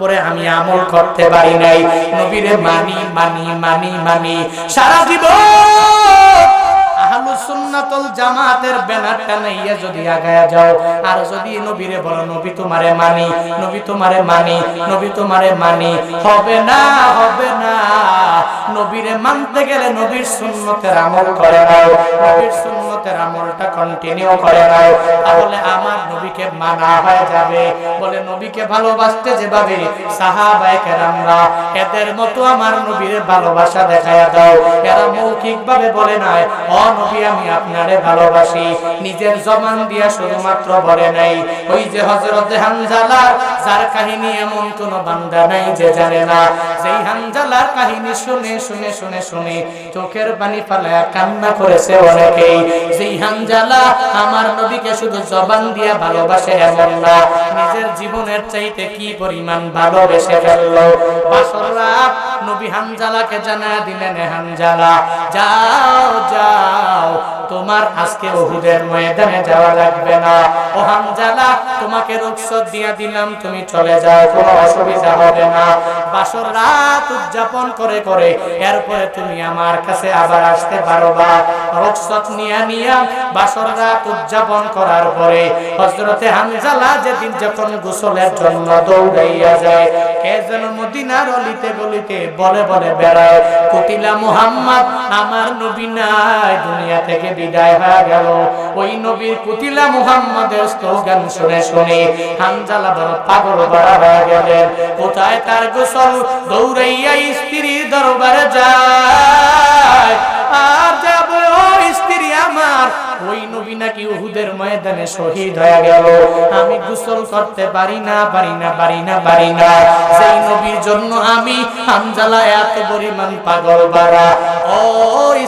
উপরে আমি আমল করতে পারি নাই। নবীরে মানি মানি মানি মানি সারা জীবন আহলুস সুন্নাতুল জামাতের ব্যানারটা নিয়ে যদি আগায়া যাও, আর যদি নবীরে বলো নবী তোমারে মানি, নবী তোমারে মানি, নবী তোমারে মানি, হবে না হবে না। নবীরে মানতে গেলে নবীর সুন্নতের আমল করে নাও, নবীর সুন্নতের আমলটা কন্টিনিউ করে নাও, তাহলে আমার নবীকে মানা হয়ে যাবে। বলে নবীকে ভালোবাসতে যেভাবে সাহাবায়ে কেরামরা এদের মতো আমার নবীর ভালোবাসা দেখায়া দাও। এরা মৌখিকভাবে বলে নাই ও নবী আমি আপনারে ভালোবাসি, নিজের জবান দিয়া শুধুমাত্র বলে নাই। ওই যে হযরত হানজালা, যার কাহিনী এমন কোন বান্দা নাই যে জানে না, যেই হানজালার কাহিনী শুনে শুনে শুনে শুনে চোখের পানি ফেলায়া কান্না করেছে অনেকেই। যেই হানজালা আমার নবীকে শুধু জবান দিয়া ভালোবাসে এমন না, নিজের জীবনের চাইতে কি পরিমাণ ভালোবেসে ফেললো। বাসর রাত নবী হানজালাকে জানা দিলেন, হানজালা যাও যাও, তোমার আজকে উহুদের ময়দানে যাওয়া লাগবে না। ও হানজালা তোমাকে রুখসত দিয়া দিলাম, তুমি চলে যাও, কোনো অসুবিধা হবে না। বাসর রাত উদযাপন করে করে এরপরে তুমি আমার কাছে আবার আসতে পারবা। রুখসত নিয়া নিয়া বাসর রাত উদযাপন করার পরে হযরতে হানজালা যেদিন যখন গোসলের জন্য দৌড়াইয়া যায়, কে যেন মদিনার অলিতে গলিতে বলে বলে বেড়ায়, কুতিলা মুহাম্মদ, আমার নবী নাই, দুনিয়া থেকে বিদায় হয়ে গেল। ওই নবীর কুতিলা মুহাম্মদের স্লোগান শুনে শুনে হানজালা বড় পাগল বড়া হয়ে গেলেন। কোথায় তার গোসল, দৌড়াইয়া স্ত্রীর দরবারে যায়, আর যাবে ও স্ত্রী আমার, ওই নবী নাকি উহুদের ময়দানে শহীদ হয়ে গেল, আমি গোসল করতে পারি না পারি না পারি না পারি না। সেই নবীর জন্য আমি হানজালা এত পরিমাণ পাগল বাড়া। ও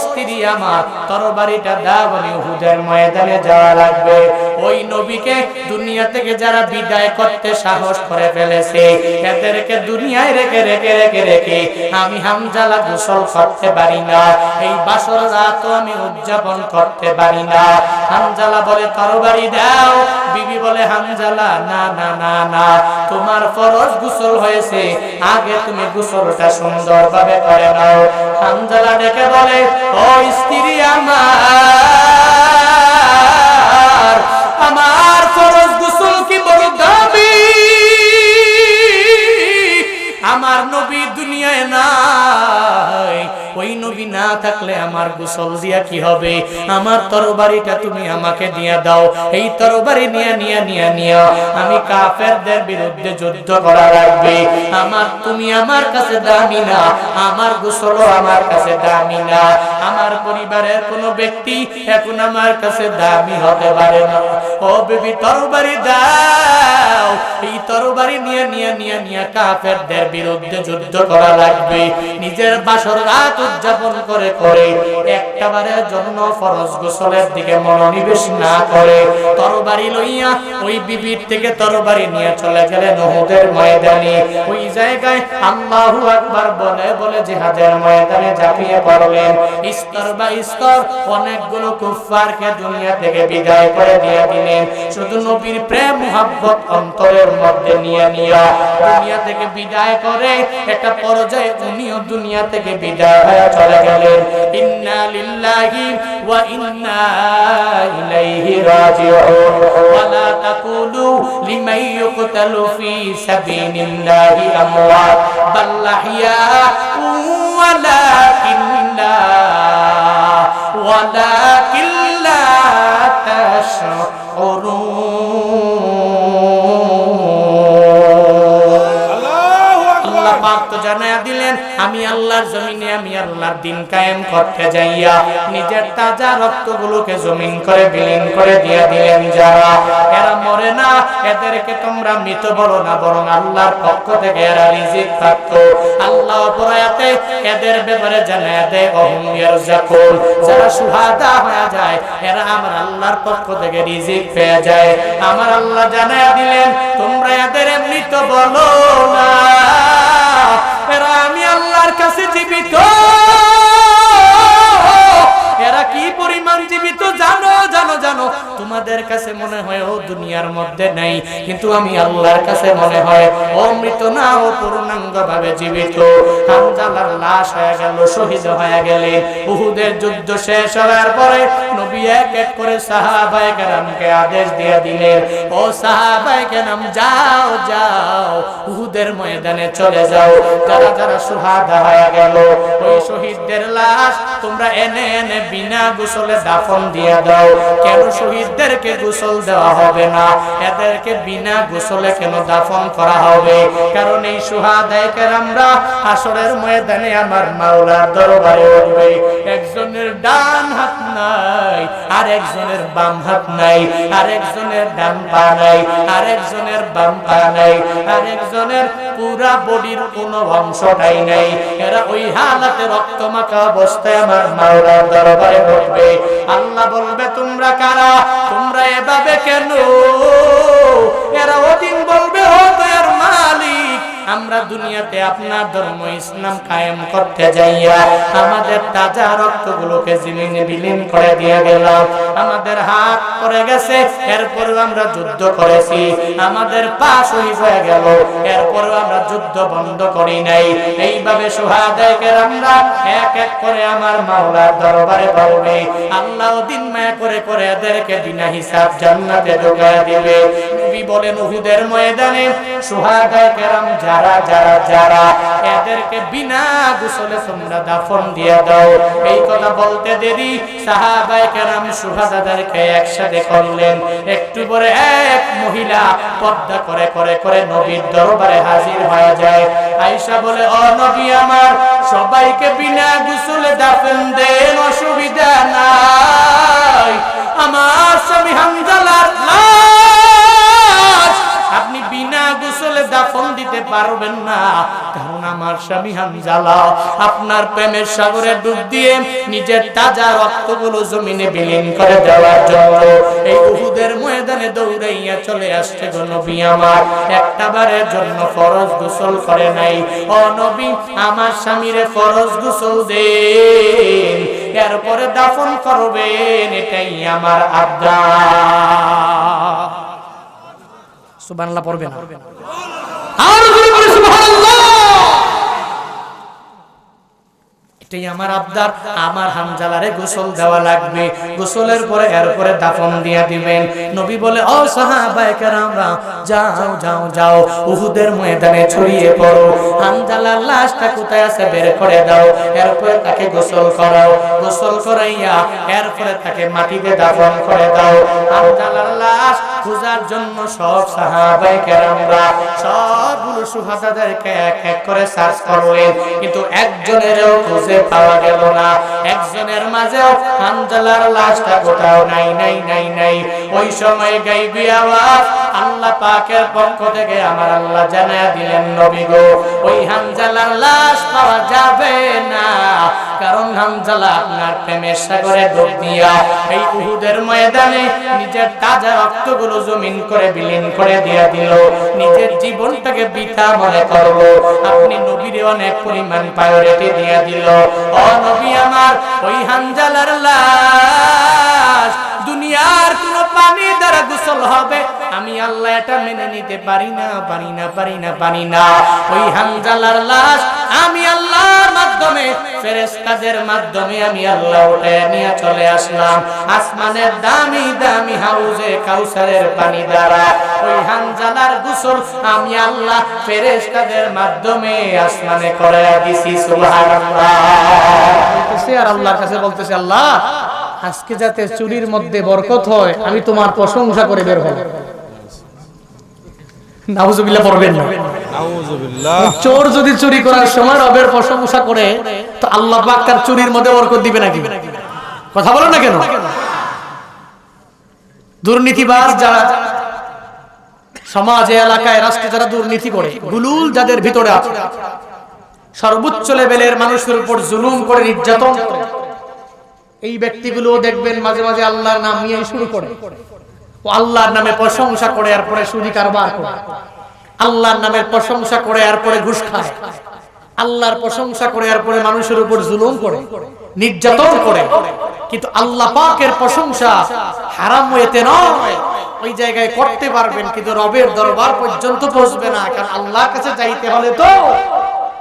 স্ত্রী আমার, তরবারিটা দাও, আমি উহুদের ময়দানে যাওয়া লাগবে। ওই নবীকে দুনিয়া থেকে যারা বিদায় করতে সাহস করে ফেলেছে, এদেরকে দুনিয়ায় রেখে রেখে রেখে রেখে আমি হানজালা গোসল করতে পারি না, এই বাসর রাতও আমি উদযাপন করতে পারি না। হানজালা বলে তরবারি দাও। বিবি বলে হানজালা না না না না, তোমার ফরজ গোসল হয়েছে, আগে তুমি গোসলটা সুন্দরভাবে করে নাও। হানজালা ডেকে বলে ও স্ত্রী আমার, আমার ফরজ গোসল কি বড় দামি, আমার নবী দুনিয়ায় নাই, ওই নবী না থাকলে আমার গোসল দিয়া কি হবে, আমার তরবারিটা তুমি আমাকে দিয়ে দাও, এই তরবারি নিয়ে নিয়ে নিয়ে নিয়ে আমি কাফেরদের বিরুদ্ধে যুদ্ধ করা লাগবে। আমার তুমি আমার কাছে দামি না, আমার গোসলও আমার কাছে দামি না, আমার পরিবারের কোনো ব্যক্তি এখন আমার কাছে দামি হতে পারে না। ও বেবি তরবারি দাও, এই তরবারি নিয়ে নিয়ে নিয়ে নিয়ে কাফেরদের বিরুদ্ধে যুদ্ধ করা লাগবে। নিজের বাসর রাত উদযাপন করে করে একটাবারের জন্য ফরজ গোসলের দিকে মনোনিবেশ না করে তরবারি লইয়া ওই বিবির থেকে তরবারি নিয়ে চলে গেলেন উহুদের ময়দানে। ওই জায়গায় আল্লাহু আকবার বলে বলে জিহাদের ময়দানে ঝাঁপিয়ে পড়লেন। স্তর বা স্তর অনেকগুলো কুফফারকে দুনিয়া থেকে বিদায় করে দিয়ে দিলেন। শুধু নবীর প্রেম মুহাব্বত অন্তরের মধ্যে নিয়ে নিয়া দুনিয়া থেকে বিদায় করে একটা পর্যায়ে উনিও দুনিয়া থেকে বিদায় হয়ে চলে গেলেন। ইন্না লিল্লাহি ওয়া ইন্না ইলাইহি রাজিউন। ওয়ালা তাকুলু লিমান ইউকতালু ফি সাবিলিল্লাহি আমওয়াত বাল আহইয়া ওয়ালাকিন লা তাশউরুন। আল্লাহ পাক তো জানায়া দিলেন আমি আল্লাহর জমিনে আমি আল্লাহর দ্বীন কায়েম করতে যাইয়া নিজের তাজা রক্তগুলোকে জমিন করে বিলীন করে দিয়ে দিলেন। যারা এরা মরে না, এদেরকে তোমরা মৃত বলো না, বরং আল্লাহর পক্ষ থেকে এরা রিজিক প্রাপ্ত। আল্লাহ পরায়াতে এদের ব্যাপারে জানায়া দেয় ওহুম ইয়ারযাকুন, যারা শুহাদা হয়ে যায় এরা আমার আল্লাহর পক্ষ থেকে রিজিক পেয়ে যায়। আমার আল্লাহ জানায়া দিলেন তোমরা এদের মৃত বলো না, এরা আমি আল্লাহর কাছে জীবিত। এরা কি পরিমাণ জীবিত জানো জানো জানো? তোমাদের কাছে মনে হয় ও দুনিয়ার মধ্যে মধ্যে নেই, কিন্তু আমি আল্লাহর কাছে মনে হয় ও মৃত না, ও পূর্ণাঙ্গ ভাবে জীবিত। হামজালার লাশ হয়ে গেল, শহীদ হয়ে গেলেন। উহুদের যুদ্ধ শেষ হওয়ার পরে নবী এক এক করে সাহাবায়ে কেরামকে আদেশ দিয়ে দিলেন, ও সাহাবায়ে কেরাম যাও যাও উহুদের ময়দানে চলে যাও, যারা যারা শুহাদা হয়ে গেল ওই শহীদদের লাশ তোমরা এনে এনে বিনা গোসলে দাফন দিয়ে দাও। কেন শহীদদেরকে গোসল দেওয়া হবে না, এদেরকে বিনা গোসলে কেন দাফন করা হবে? কারণ এই শুহাদায়ে কেরামরা হাসরের ময়দানে আমার মাওলার দরবারে উঠবে। একজনের ডান হাত নাই, আর একজনের বাম হাত নাই, আর একজনের ডান পা নাই, আর একজনের বাম পা নাই, আর একজনের পুরা বডির কোনো অংশটাই নাই। এরা ওই হালাতে রক্তমাখা অবস্থায় আমার মাওলার দরবারে উঠবে। আল্লাহ বলবে, তোমরা কারা? তোমরা এভাবে কেন? এরা ওদিন বলবে, ও দয়ার মালিক, আমরা দুনিয়াতে আপনার ধর্ম ইসলাম কায়েম করতে যাইয়া আমাদের তাজা রক্তগুলোকে জমিনে বিলীন করে দিয়ে গেলাম। আমাদের হাত পড়ে গেছে, এরপরেও আমরা যুদ্ধ করেছি। আমাদের পা শহীদ হয়ে গেল, এরপরেও আমরা যুদ্ধ বন্ধ করি নাই। এইভাবে শুহাদায়ে কেরামরা এক এক করে আমার মাওলার দরবারে বলবে। আল্লাহ দিন মায়া করে করে এদেরকে বিনা হিসাব জান্নাতে ঢোকায় দিবে। নবী বলেন, উহুদের ময়দানে শুহাদায়ে কেরাম যারা যারা যারা এদেরকে বিনা গোসলে তোমরা দাফন দিয়ে দাও। এই কথা বলতে দেরি সাহাবায়ে কেরাম শুহাদাদেরকে একসাথে করলেন। একটু পরে এক মহিলা পর্দা করে করে করে নবীর দরবারে হাজির হয়ে যায়। আয়েশা বলে, ও নবী আমার, সবাইকে বিনা গোসলে দাফন দেন, অসুবিধা নাই। আমার স্বামী হামজালার লাশ আপনি বিনা গোসলে দাফন দিতে পারবেন না, কারণ আমার স্বামী হামজালা আপনার প্রেমের সাগরে ডুব দিয়ে নিজের তাজা রক্তগুলো জমিনে বিলীন করে দেওয়ার জন্য এই উহুদের ময়দানে দৌড়াইয়া চলে আসছে গো নবী আমার। একটা বারের জন্য ফরজ গোসল করে নাই। ও নবী, আমার স্বামীরে ফরজ গোসল দেন, এরপরে দাফন করবেন, এটাই আমার আবদার। সুবহানাল্লাহ পড়বে না? আর জোরে বলে সুবহানাল্লাহ। এটাই আমার আবদার। আমার হামজালারে গোসল দেওয়া লাগবে, গোসলের পরে এরপরে দাফন দিয়ে দিবেন। নবী বলে, ও সাহাবায়ে কেরামরা যাও যাও যাও উহুদের ময়দানে ছড়িয়ে পড়ো। হামজালার লাশটা কোথায় আছে বের করে দাও, এরপরে তাকে গোসল করাও। গোসল করাইয়া এরপরে তাকে মাটিতে দাফন করে দাও। হামজালার লাশ খোঁজার জন্য সব সাহাবায়ে কেরামরা সবগুলো শুহাদাদেরকে এক এক করে সার্চ করলেন, কিন্তু একজনেরও খুঁজে পাওয়া গেল না। একজনের মাঝেও হামজালার লাশটা কোথাও নাই নাই নাই নাই। ওই সময় গায়বী আওয়াজ আল্লাহ পাকের পক্ষ থেকে আমার আল্লাহ জানায়া দিলেন, নবী গো, ওই হামজালার লাশ পাওয়া যাবে না, কারণ হামজালা আপনার প্রেমের সাগরে ডুব দিয়া এই উহুদের ময়দানে নিজের তাজা রক্তগুলো জমিন করে বিলীন করে দিয়ে দিল, নিজের জীবনটাকে বৃথা মনে করলো। আপনি নবীরে অনেক পরিমাণ প্রায়োরিটি দিয়ে দিল। ও নবী আমার, ওই হামজালার লাশ দুনিয়ার কোন পানি দ্বারা গোসল হবে আমি আল্লাহ এটা মেনে নিতে পারি না পারি না পারি না পারি না। ওই হামজালার লাশ আমি আল্লাহর মাধ্যমে ফেরেশতাদের মাধ্যমে আমি আল্লাহ উঠায় নিয়ে চলে আসলাম আসমানের দামি দামি হাউজে কাউসারের পানি দ্বারা। ওই হামজালার গোসল আমি আল্লাহ ফেরেশতাদের মাধ্যমে আসমানে করায়া দিছি। সুবহানাল্লাহ বলতেছে আর আল্লাহর কাছে বলতেছে, আল্লাহ আজকে যাতে চুরির মধ্যে বরকত হয় আমি তোমার প্রশংসা করে বের হব। নাউজুবিল্লাহ পড়বেন না? নাউজুবিল্লাহ। চোর যদি চুরি করার সময় রবের প্রশংসা করে তো আল্লাহ পাক তার চুরির মধ্যে বরকত দিবে নাকি? কথা বলেন না কেন? দুর্নীতিবাজ যারা সমাজে এলাকায় রাষ্ট্রে যারা দুর্নীতি করে, গুলুল যাদের ভিতরে আছে, সর্বোচ্চ লেভেলের মানুষের উপর জুলুম করে নির্যাতন করে, এই ব্যক্তিগুলো দেখবেন মাঝে মাঝে আল্লাহর নাম নিয়ে শুরু করে, ও আল্লাহর নামে প্রশংসা করে আর পরে সুদি কারবার করে, আল্লাহর নামের প্রশংসা করে আর পরে ঘুষ খায়, আল্লাহর প্রশংসা করে আর পরে মানুষের উপর জুলুম করে, নির্যাতন করে। কিন্তু আল্লাহ পাকের প্রশংসা হারাম ওয়েতে নয়, ওই জায়গায় করতে পারবেন কিন্তু রবের দরবার পর্যন্ত পৌঁছবে না। কারণ আল্লাহর কাছে যাইতে হলে তো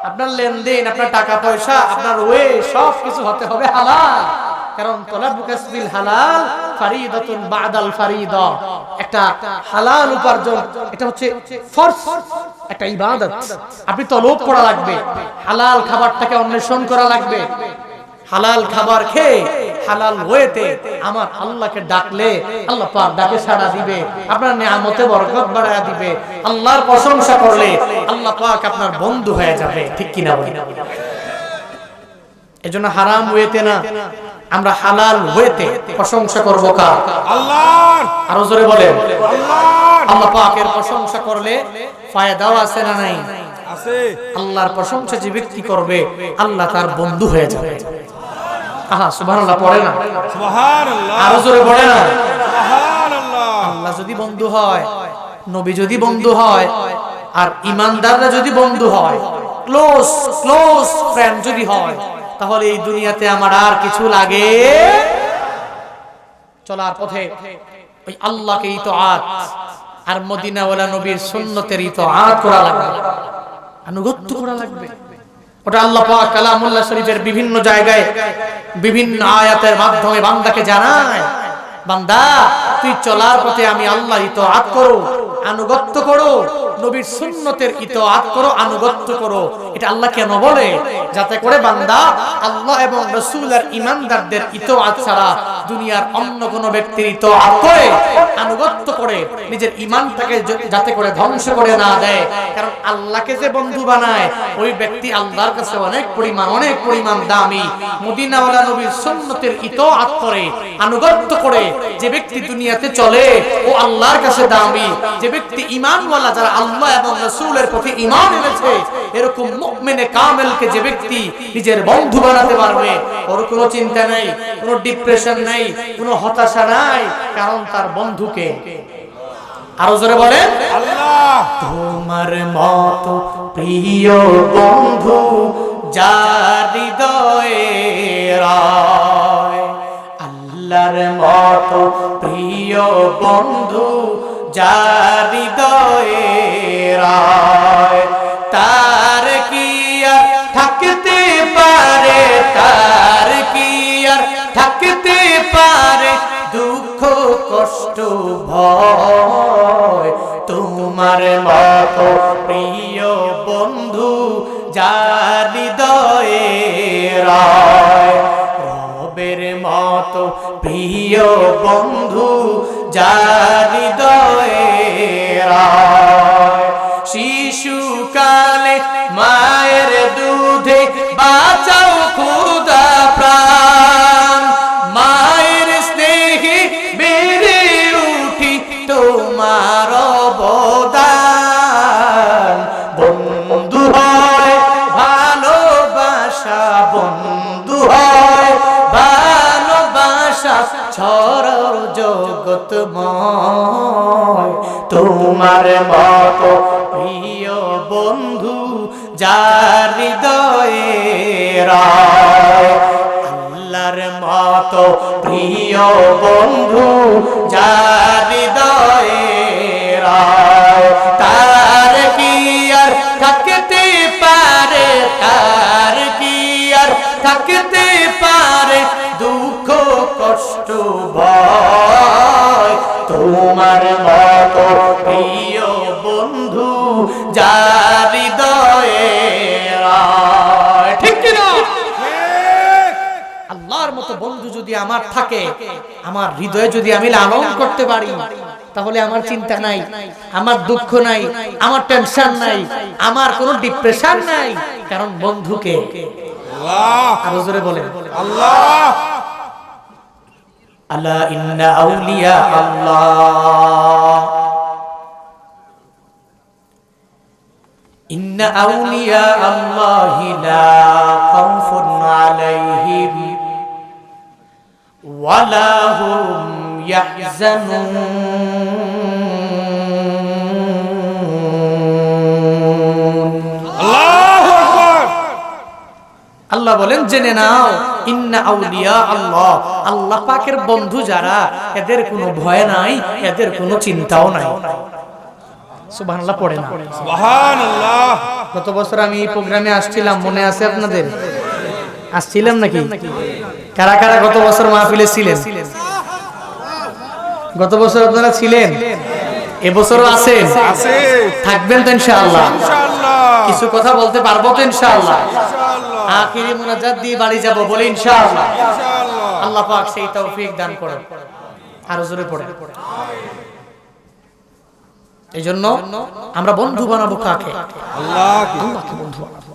আপনার লেনদেন, আপনার টাকা পয়সা, আপনার ওয়ে সব কিছু হতে হবে হালাল। কারণ তলাবু কাসবিল হালাল ফরিদাতুন বাদাল ফরিদা, একটা হালাল উপার্জন এটা হচ্ছে ফরজ, একটা ইবাদত। আপনি তলব করা লাগবে, হালাল খাবারটাকে অন্বেষণ করা লাগবে। হালাল খাবার খেয়ে হালাল ওয়েতে আমার আল্লাহকে ডাকলে আল্লাহ পাক ডাকে সাড়া দিবে, আপনার নিয়ামতে বরকত বাড়ায়া দিবে। আল্লাহর প্রশংসা করলে আল্লাহ পাক আপনার বন্ধু হয়ে যাবে, ঠিক কি না বলেন? এজন্য হারাম ওয়েতে না, আমরা হালাল ওয়েতে প্রশংসা করব কার? আল্লাহর। আরো জোরে বলেন আল্লাহর। আল্লাহ পাকের প্রশংসা করলে ফায়দাও আছে না নাই? আছে। আল্লাহর প্রশংসা যে ব্যক্তি করবে আল্লাহ তার বন্ধু হয়ে যাবে। আহা সুবহানাল্লাহ পড়ে না? সুবহানাল্লাহ। আরো জোরে পড়ে না? সুবহানাল্লাহ। আল্লাহ যদি বন্ধু হয়, নবী যদি বন্ধু হয়, আর ঈমানদাররা যদি বন্ধু হয়, ক্লোজ ক্লোজ ফ্রেন্ড যদি হয়, তাহলে এই দুনিয়াতে আমার আর কিছু লাগে চলার পথে ওই আল্লাহকে ইতাআত আর মদিনাওয়ালা নবীর সুন্নতের ইতাআত করা লাগবে, আনুগত্য করা লাগবে। ওটা আল্লাহ পাক কালামুল্লাহ শরীফের বিভিন্ন জায়গায় বিভিন্ন আয়াতের মাধ্যমে বান্দাকে জানায়, বান্দা তুই চলার পথে আমি আল্লাহ ইতাআত করো, আনুগত্য করো, নবীর সুন্নতের ইতাআত করো, আনুগত্য করো। এটা আল্লাহ কেন বলে? যাতে করে বান্দা আল্লাহ এবং রাসূলের ঈমানদারদের ইতাআত ছাড়া দুনিয়ার অন্য কোন ব্যক্তির ইতাআত করে, আনুগত্য করে নিজের ঈমানটাকে যাতে করে ধ্বংস করে না দেয়। কারণ আল্লাহকে যে বন্ধু বানায় ওই ব্যক্তি আল্লাহর কাছে অনেক পরিমাণ দামি। মদিনাওয়ালা নবীর সুন্নতের ইতাআত করে, আনুগত্য করে যে ব্যক্তি দুনিয়াতে চলে ও আল্লাহর কাছে দামি। যে ব্যক্তি ঈমানওয়ালা, যারা আল্লাহ এবং রাসূলের প্রতি ঈমান এনেছে, এরকম মুমিনে কামেলকে যে ব্যক্তি নিজের বন্ধু বানাতে পারবে, ওর কোনো চিন্তা নাই, কোনো ডিপ্রেশন নাই, কোনো হতাশা নাই, কারণ তার বন্ধুকে। আরো জোরে বলেন আল্লাহ। তোমার মতো প্রিয় বন্ধু যার হৃদয়ে রয়, আল্লাহর মতো প্রিয় বন্ধু যার হৃদয়ে রয়, তার কি আর থাকতে পারে, তার কি আর থাকতে পারে দুঃখ কষ্ট ভয়। তোমার মতো প্রিয় বন্ধু যার হৃদয়ে রয়, রবের মতো প্রিয় বন্ধু যার হৃদয়ে রয়। শিশুকালে মায়ের দুধে বাঁচাও খোদা প্রাণ, মায়ের স্নেহে বেড়ে উঠি তোমার অবদান। বন্ধু হয় ভালোবাসা, বন্ধু হয় ভালোবাসা ছড়াও জগৎময়। তোমার মতো প্রিয় বন্ধু যার হৃদয়ে রয়, আল্লাহর মতো প্রিয় বন্ধু যার হৃদয়ে রয়, তার কি আর থাকতে পারে, তার কি আর থাকতে পারে দুঃখ কষ্ট ভয়। তোমার মতো প্রিয় বন্ধু যার হৃদয়ে রয়, ঠিক কি না? আল্লাহর মতো বন্ধু যদি আমার থাকে, আমার হৃদয়ে যদি আমি লালন করতে পারি, তাহলে আমার চিন্তা নাই, আমার দুঃখ নাই, আমার টেনশন নাই, আমার কোনো ডিপ্রেশন নাই। কারণ বন্ধুকে আল্লাহ। আরো জোরে বলেন আল্লাহ। আলা ইন্না আউলিয়া আল্লাহ, ইন্না আউলিয়া আল্লাহি লা খাউফুন আলাইহিম ওয়া লা হুম ইয়াহজানুন। আল্লাহু আকবার। আল্লাহ বলেন জেনে নাও ইন্না আউলিয়া আল্লাহ, আল্লাহ পাকের বন্ধু যারা, এদের কোনো ভয় নাই, এদের কোনো চিন্তাও নাই। সুবহানাল্লাহ পড়ে না? সুবহানাল্লাহ। গত বছর আমি এই প্রোগ্রামে আসছিলাম, মনে আছে আপনাদের? আসছিলাম নাকি? কারা কারা গত বছর মাহফিলে ছিলেন? গত বছর আপনারা ছিলেন, এবছরও আছেন, থাকবেন তো ইনশাআল্লাহ? কিছু কথা বলতে পারবো তো ইনশাআল্লাহ? আখিরি মুনাজাত দিয়ে বাড়ি যাব বলে ইনশাআল্লাহ। আল্লাহ পাক সেই তৌফিক দান করেন। আরো জোরে পড়ে। এই জন্য আমরা বন্ধু বানাবো কাকে? আল্লাহকে বন্ধু বানাবো।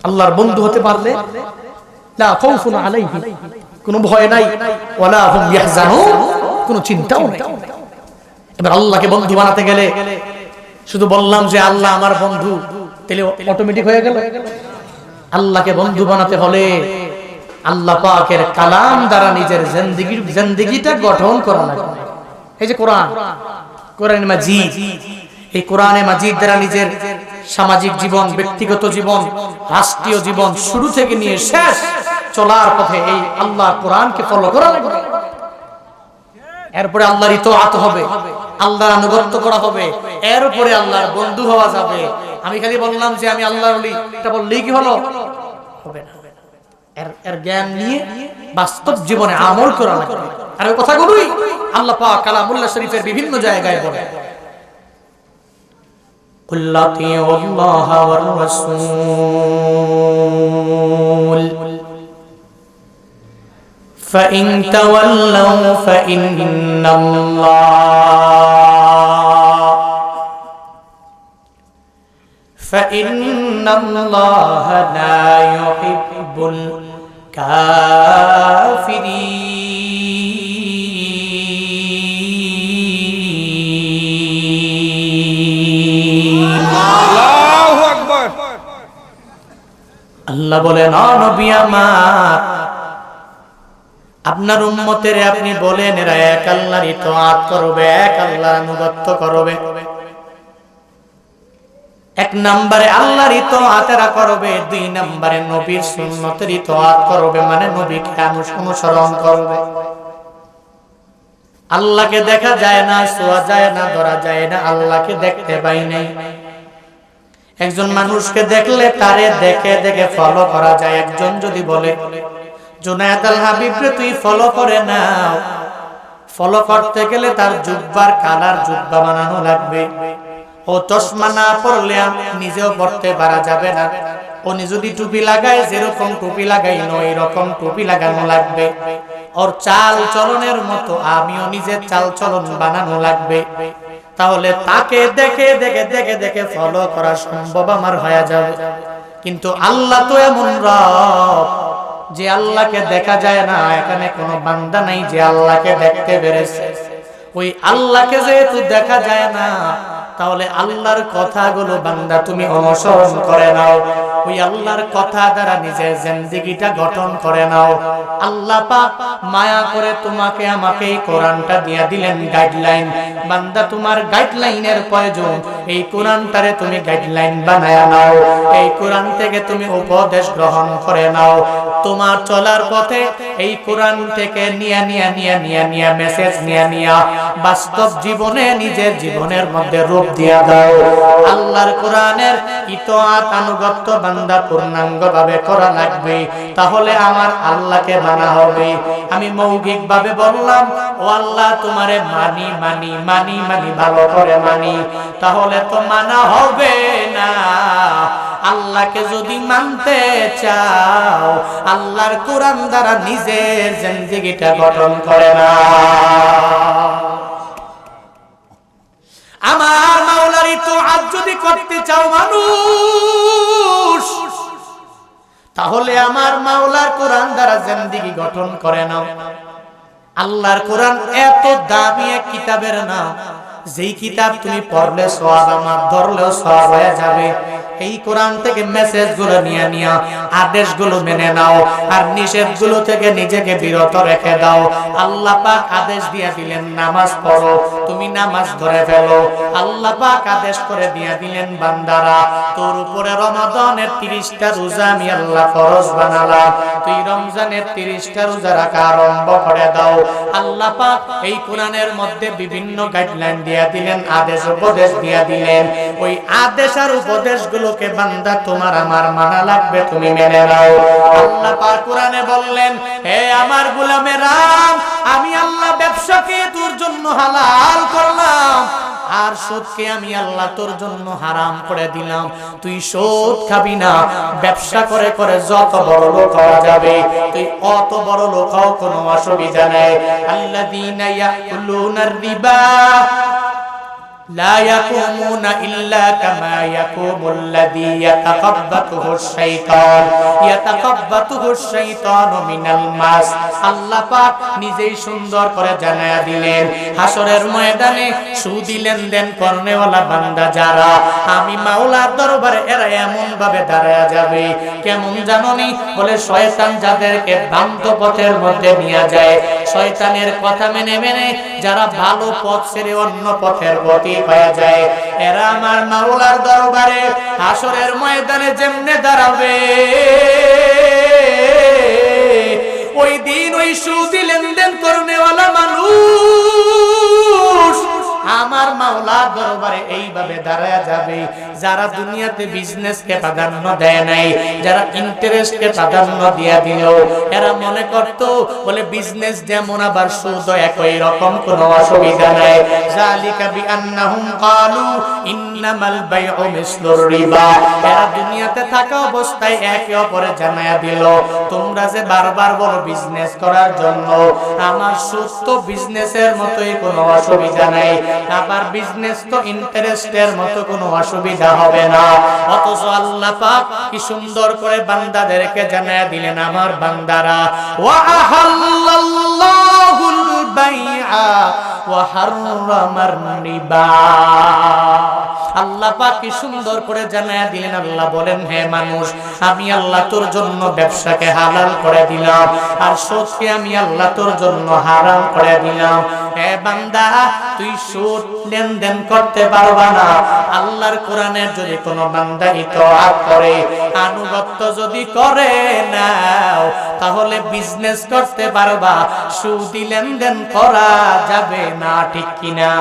আল্লাহর বন্ধু হতে পারলে লা খাউফুন আলাইহিম, কোনো ভয় নাই, ওয়ালা হুম ইয়াহজানুন, কোনো চিন্তাও নাই। এবার আল্লাহকে বন্ধু বানাতে গেলে শুধু বললাম যে আল্লাহ আমার বন্ধু, তাহলে অটোমেটিক হয়ে গেল? আল্লাহকে বন্ধু বানাতে হলে আল্লাহ পাকের কালাম দ্বারা নিজের জিন্দেগিটা গঠন করা লাগবে। এই যে কোরআন, কোরআন মাজিদ, এই কোরআনে মাজিদ দ্বারা নিজের সামাজিক জীবন, ব্যক্তিগত জীবন, রাষ্ট্রীয় জীবন শুরু থেকে নিয়ে শেষ চলার পথে এই আল্লাহ কোরআনকে ফলো করা লাগবে। এরপরে আল্লাহর ইতাআত হবে, আল্লাহর আনুগত্য করা হবে, এরপরে আল্লাহর বন্ধু হওয়া যাবে। আমি খালি বললাম যে আমি আল্লাহর ওলি, এটা বললেই কি হলো? হবে না। এর জ্ঞান নিয়ে বাস্তব জীবনে আমল করা লাগবে। আর ওই কথাগুলোই আল্লাহ পাক কালামুল্লাহ শরীফের বিভিন্ন জায়গায় বলে। কুল আতিউল্লাহ ওয়ার রাসূল فإن تولوا فإن الله لا يحب الكافرين। আল্লাহু আকবার। আল্লাহ বলেন, ও নবী আমার, আপনার উম্মতের আপনি বলেন এরা এক আল্লাহর ইতাআত করবে, এক আল্লাহর আনুগত্য করবে। এক নম্বরে আল্লাহর ইতাআত এরা করবে, দুই নম্বরে নবীর সুন্নতের ইতাআত করবে, মানে নবীকে অনুসরণ করবে। আল্লাহকে দেখা যায় না, ছোঁয়া যায় না, ধরা যায় না, আল্লাহকে দেখতে পাই নাই। একজন মানুষকে দেখলে তারে দেখে দেখে ফলো করা যায়। একজন যদি বলে জুনায়েদ আল হাবিব রে তুই ফলো করে নাও, ফলো করতে গেলে তার জুব্বার কালার জুব্বা বানানো লাগবে। ও চশমা না পরলে নিজেও পড়তে পারা যাবে না। উনি যদি টুপি লাগায়, যেরকম টুপি লাগাইনো এরকম টুপি লাগানো লাগবে। ওর চাল চলনের মতো আমিও নিজের চাল চলন বানানো লাগবে। তাহলে তাকে দেখে দেখে দেখে দেখে ফলো করা সম্ভব আমার হয়ে যাবে। কিন্তু আল্লাহ তো এমন রব যে আল্লাহকে দেখা যায় না, এখানে কোনো বান্দা নাই যে আল্লাহকে দেখতে পেরেছে। ওই আল্লাহকে যেহেতু দেখা যায় না, তাহলে আল্লাহর কথাগুলো বান্দা তুমি অনুসরণ করে নাও। ওই আল্লাহর কথা দ্বারা নিজের জিন্দেগিটা গঠন করে নাও। আল্লাহ পাক মায়া করে তোমাকে আমাকে এই কোরআনটা দিয়ে দিলেন গাইডলাইন। বান্দা তোমার গাইডলাইনের প্রয়োজন, এই কোরআনটারে তুমি গাইডলাইন বানায়া নাও। এই কোরআন থেকে তুমি উপদেশ গ্রহণ করে নাও। তোমার চলার পথে এই কোরআন থেকে নিয়া মেসেজ নিয়া বাস্তব জীবনে নিজের জীবনের মধ্যে রূপ দিয়া দাও। আল্লাহর কোরআনের ইতাআত আনুগত্য বান্দা পূর্ণাঙ্গ ভাবে করা লাগবে, তাহলে আমার আল্লাহকে মানা হবে। আমি মৌখিক ভাবে বললাম ও আল্লাহ তোমারে মানি মানি মানি মানি ভালো করে মানি, তাহলে তো মানা হবে না। আল্লাহকে যদি মানতে চাও, আল্লাহর কোরআন দ্বারা নিজের জিন্দেগিটা গঠন করে না। আমার মাওলার ইতাআত যদি করতে চাও মানুষ, তাহলে আমার মাওলার কোরআন দ্বারা জিন্দেগি গঠন করে নাও। আল্লাহর কোরআন এত দামি এক কিতাবের নাম, যেই কিতাব তুমি পড়লে সওয়াব, আমার ধরলেও সওয়াব হয়ে যাবে। এই কোরআন থেকে মেসেজগুলো নিয়ে নিও, আদেশগুলো মেনে নাও, আর নিষেধগুলো থেকে নিজেকে বিরত রেখে দাও। আল্লাহ পাক আদেশ দিয়ে দিলেন নামাজ পড়ো, তুমি নামাজ ধরে ফেলো। আল্লাহ পাক আদেশ করে দিয়ে দিলেন বান্দারা তোর উপরে রমাদানের 30টা রোজা আমি আল্লাহ ফরজ বানালাম, তুই রমজানের 30টা রোজা রাখা আরম্ভ করে দাও। আল্লাহ পাক এই কোরআনের মধ্যে বিভিন্ন গাইডলাইন দিয়ে দিলেন, আদেশ উপদেশ দিয়ে দিলেন। ওই আদেশ আর উপদেশগুলোকে বান্দা তোমার আমার মানা লাগবে, তুমি মেনে নাও। আল্লাহ পাক কোরআনে বললেন, হে আমার গোলামেরা, আমি আল্লাহ ব্যবসাকে তোর জন্য হালাল করলাম, আর সুদকে আমি আল্লাহ তোর জন্য হারাম করে দিলাম। তুই সুদ খাবি না, ব্যবসা করে করে যত বড় লোক হওয়া যাবে তুই অত বড় লোক হও, কোনো অসুবিধা নেই। আল্লাযীনা ইয়াকুলুনার রিবা لا يقومون إلا كما يقوم الذي يتخبطه الشيطان من المس। আল্লাহ পাক নিজেই সুন্দর করে জানায়া দিলেন, হাসরের ময়দানে সুদি লেনদেন করনেওয়ালা বান্দা যারা, আমি মাওলার দরবারে এরা এমন ভাবে দাঁড়ায়া যাবে কেমন জানোনি? বলে শয়তান যাদেরকে ভ্রান্ত পথের মধ্যে নিয়ে যায়, শয়তানের কথা মেনে মেনে যারা ভালো পথ ছেড়ে অন্য পথের প্রতি হয়ে যায়, এরা আমার মাওলার দরবারে হাসরের ময়দানে যেমনে দাঁড়াবে, ওই দিন ওই সুদি লেনদেন করনেওয়ালা মানুষ আমার মাওলার দরবারে এইভাবে দাঁড়ায়া যাবে। যারা দুনিয়াতে বিজনেসকে প্রাধান্য দেয় নাই, যারা ইন্টারেস্টকে প্রাধান্য দিয়া দিল, এরা মনে করত বলে বিজনেস যেমন আবার সুদ একই রকম, কোনো অসুবিধা নাই। যালিকা বিআন্নাহুম ক্বালু ইন্নামাল বাইউ মিসলুর রিবা। এরা দুনিয়াতে থাকা অবস্থায় একে অপরে জানায়া দিল, তোমরা যে বারবার বলো বিজনেস করার জন্য, আমার সুদ তো বিজনেসের মতোই, কোনো অসুবিধা নাই, আবার বিজনেস তো ইন্টারেস্টের মতো, কোনো অসুবিধা হবে না। অথচ আল্লাহ পাক কি সুন্দর করে বান্দাদেরকে জানায়া দিলেন, আমার বান্দারা ওয়া আহাল্লাল্লাহুল বাইআ ওয়া হাররামার রিবা। আল্লাহ পাক কি সুন্দর করে জানায়া দিলেন। আল্লাহ বলেন, হে মানুষ, আমি আল্লাহ তোর জন্য ব্যবসাকে হালাল করে দিলাম, আর সুদকে আমি আল্লাহ তোর জন্য হারাম করে দিলাম। হে বান্দা, তুই সুদ লেনদেন করতে পারবা না। আল্লাহর কোরআনের যদি কোনো বান্দা ইতআত করে, আনুগত্য যদি করে নাও, তাহলে বিজনেস করতে পারবা, সুদি লেনদেন করা যাবে না, ঠিক কিনা?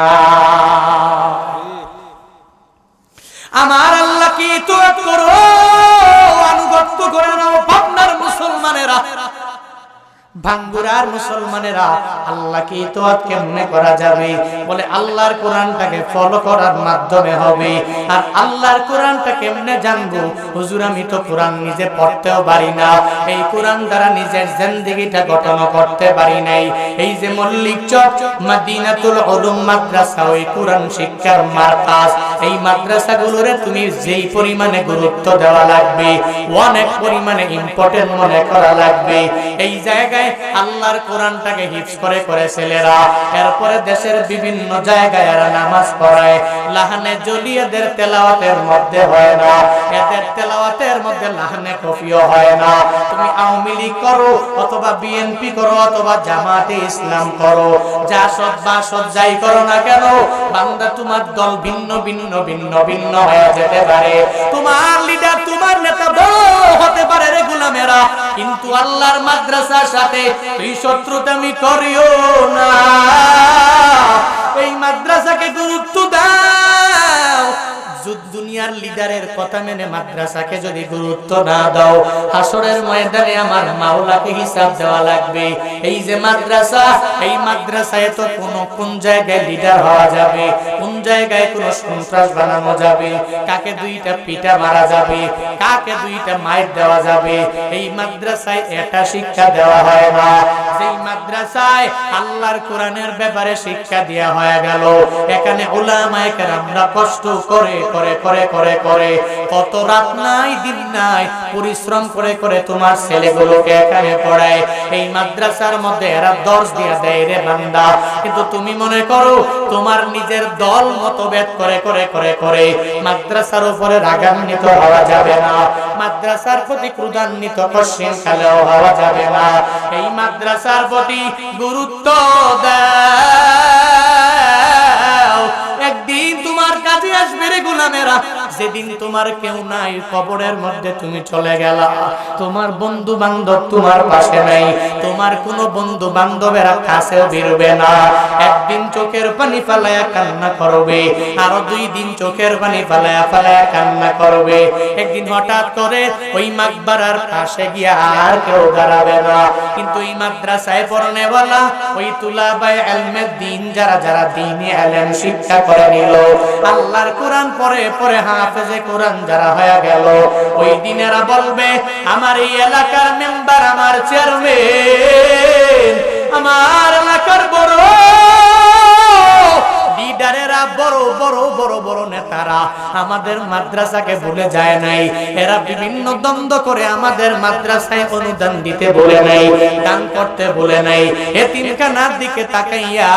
আমার আল্লাহকে ইতআত করো, আনুগত্য করে নাও। পাবনার মুসলমানেরা, ভাঙ্গুরার মুসলমানেরা, আল্লাহকে ইতআত কেমনে করা যাবে? বলে আল্লাহর কোরআনটাকে ফলো করার মাধ্যমে হবে। আর আল্লাহর কোরআনটা কেমনে জানবো? হুজুর, আমি তো কোরআন নিজে পড়তেও পারি না, এই কোরআন দ্বারা নিজের জিন্দেগিটা গঠন করতে পারি নাই। এই যে মল্লিক চক মদিনাতুল উলুম মাদ্রাসা, ওই কোরআন শিক্ষার মারকাজ, এই মাদ্রাসাগুলোরে তুমি যেই পরিমাণে গুরুত্ব দেওয়া লাগবে, অনেক পরিমাণে ইম্পর্টেন্ট মনে করা লাগবে। এই জায়গায় আল্লাহর কোরআনটাকে হিফজ করে করে ছেলেরা, এরপরে দেশের বিভিন্ন জায়গায় এরা নামাজ পড়ায়, লাহানে জলিয়াদের তেলাওয়াতের মধ্যে হয় না, এদের তেলাওয়াতের মধ্যে লাহানে কফিও হয় না। তুমি আওয়ামী লীগ করো, অথবা বিএনপি করো, অথবা জামাতে ইসলাম করো, যা সব বাসদ যাই করো না কেন, বান্দা তোমার দল ভিন্ন ভিন্ন ভিন্ন ভিন্ন হয়ে যেতে পারে, তোমার লিডার তোমার নেতা বড় হতে পারে রে গোলামেরা, কিন্তু আল্লাহর মাদ্রাসার সাথে তুই শত্রুতামি করিও না। এই মাদ্রাসাকে গুরুত্ব দাও। দুনিয়ার লিডারের কথা মেনে মাদ্রাসাকে যদি গুরুত্ব না দাও, হাসরের ময়দানে আমার মাওলাকে হিসাব দেওয়া লাগবে। এই যে মাদ্রাসা, এই মাদ্রাসায় তো কোন জায়গায় লিডার হওয়া যাবে, কোন জায়গায় কোন সন্ত্রাস বানানো যাবে, কাকে দুইটা পিটা মারা যাবে, কাকে দুইটা মাইর দেওয়া যাবে, এই মাদ্রাসায় এটা শিক্ষা দেওয়া হয় না। যেই মাদ্রাসায় আল্লাহর কোরআনের ব্যাপারে শিক্ষা দেওয়া হয়ে গেল, এখানে উলামায়ে কেরামরা কষ্ট করে করে করে করে করে কত রাত নাই দিন নাই পরিশ্রম করে করে তোমার ছেলেগুলোকে এখানে পড়ায়। এই মাদ্রাসার মধ্যে এরা দর্শ দিয়া দেয় রে বান্দা, কিন্তু তুমি মনে করো তোমার নিজের দল মতভেদ করে করে করে করে মাদ্রাসার উপরে রাগান্বিত হওয়া যাবে না, মাদ্রাসার প্রতি ক্রোধান্বিত কশিন কালেও হওয়া যাবে না। এই মাদ্রাসার প্রতি গুরুত্ব দাও। একদিন তোমার কাছে আসবে রে গোলামেরা, যেদিন তোমার কেউ নাই, কবরের মধ্যে তুমি চলে গেলা, তোমার বন্ধু বান্ধব তোমার পাশে নাই, তোমার কোনো বন্ধু বান্ধবেরা কাছেও বেরোবে না। একদিন চোখের পানি ফেলায়া কান্না করবে, আরো 2 দিন চোখের পানি ফেলায়া ফেলায়া কান্না করবে। একদিন হঠাৎ করে ওই মাকবারার পাশে গিয়া আর কেউ দাঁড়াবে না। কিন্তু এই মাদ্রাসায় পড়নেওয়ালা ওই তুলাবায়ে ইলমে দ্বীন যারা যারা দ্বীনি ইলম শিক্ষা করে নিল, আল্লাহর কোরআন পড়ে পড়ে হাফেজে কোরআন যারা হয়ে গেল, ওই দিনেরা বলবে আমার এই এলাকার মেম্বার, আমার চেয়ারম্যান, আমার এলাকার বড় লিডারেরা, বড় বড় বড় বড় নেতারা আমাদের মাদ্রাসাকে ভুলে যায় নাই। এরা বিভিন্ন দ্বন্দ্ব করে আমাদের মাদ্রাসায় অনুদান দিতে বলে নাই, দান করতে বলে নাই। এতিমখানার দিকে তাকাইয়া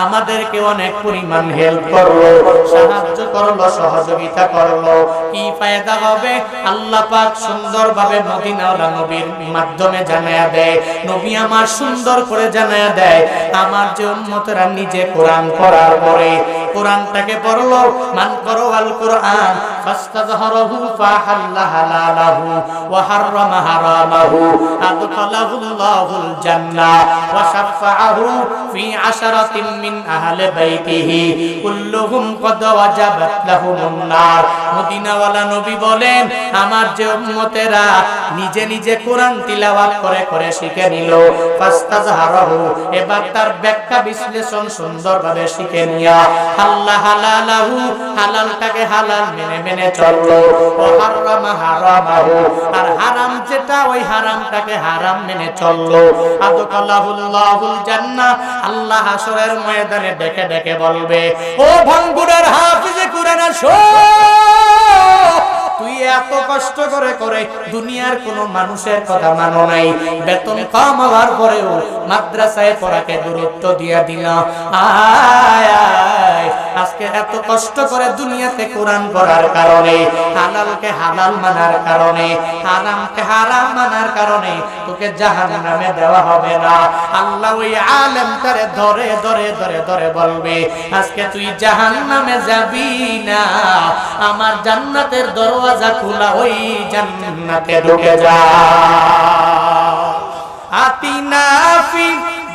আমাদেরকে অনেক পরিমাণ হেল্প করলো, সাহায্য করলো, সহযোগিতা করলো। কি ফায়দা হবে? আল্লাহ পাক সুন্দরভাবে মদিনাওয়ালা নবীর মাধ্যমে জানায়া দেয়, নবী আমার সুন্দর করে জানায়া দেয়, আমার যে উম্মতরা নিজে কোরআন পড়ার পরে কোরআনটাকে পড়লো, মান করওয়াল কোরআন ফাস্তাযহারাহু ফাহাল্লা হালালাহু ওয়া হাররামা হারামাহু আদখালাহুল্লাহুল জান্নাহ ওয়া শাফাআহু ফি আশরাতিন মিন আহলি বাইতিহি কুল্লুহুম কদ ওয়াজাবাত লাহুমুন নার। মদিনাওয়ালা নবী বলেন, আমার যে উম্মতেরা নিজে নিজে কোরআন তিলাওয়াত করে করে শিখে নিল, ফাস্তাযহারাহু, এবার তার ব্যাখ্যা বিশ্লেষণ সুন্দরভাবে শিখে নিয়া আল্লাহ হালালাহু, হালালটাকে হালাল মেনে মেনে চললো, ও হারামা হারামাহু, আর হারাম যেটা ওই হারামটাকে হারাম মেনে চললো, আদখালাহুল্লাহুল জান্নাহ, আল্লাহ হাসরের ময়দানে ডেকে ডেকে বলবে, ও ভাঙ্গুড়ার হাফেজে কোরআন আসো, তুই এত কষ্ট করে করে দুনিয়ার কোন মানুষের কথা মানো নাই, বেতন কম হওয়ার পরেও মাদ্রাসায় পড়াকে গুরুত্ব দিয়া দিলা। আয় আয়, আজকে এত কষ্ট করে দুনিয়াতে কোরআন পড়ার কারণে, হালালকে হালাল মানার কারণে, হারামকে হারাম মানার কারণে তোকে জাহান্নামে দেওয়া হবে না। আল্লাহ ওই আলেমটারে ধরে ধরে ধরে ধরে বলবে, আজকে তুই জাহান্নামে যাবি না, আমার জান্নাতের দরওয়াজা খোলা, ওই জান্নাতে ঢুকে যা। আতিনা ফি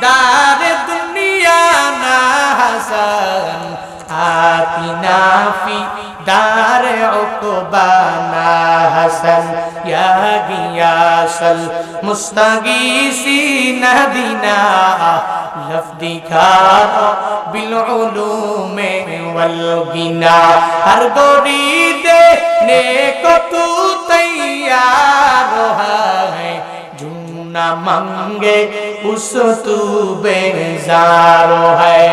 দারে দুনিয়া না হাসান, আতিনা ফি দারে উকবা না হাসান, ইয়া গিয়াসাল মুস্তাগীসিন দিনা লফদিকার বিল উলুমে ওয়াল গিনা, হর গরিদে নেকো তু তৈয়ার है, जो ना मांगे उस तू बेजार है।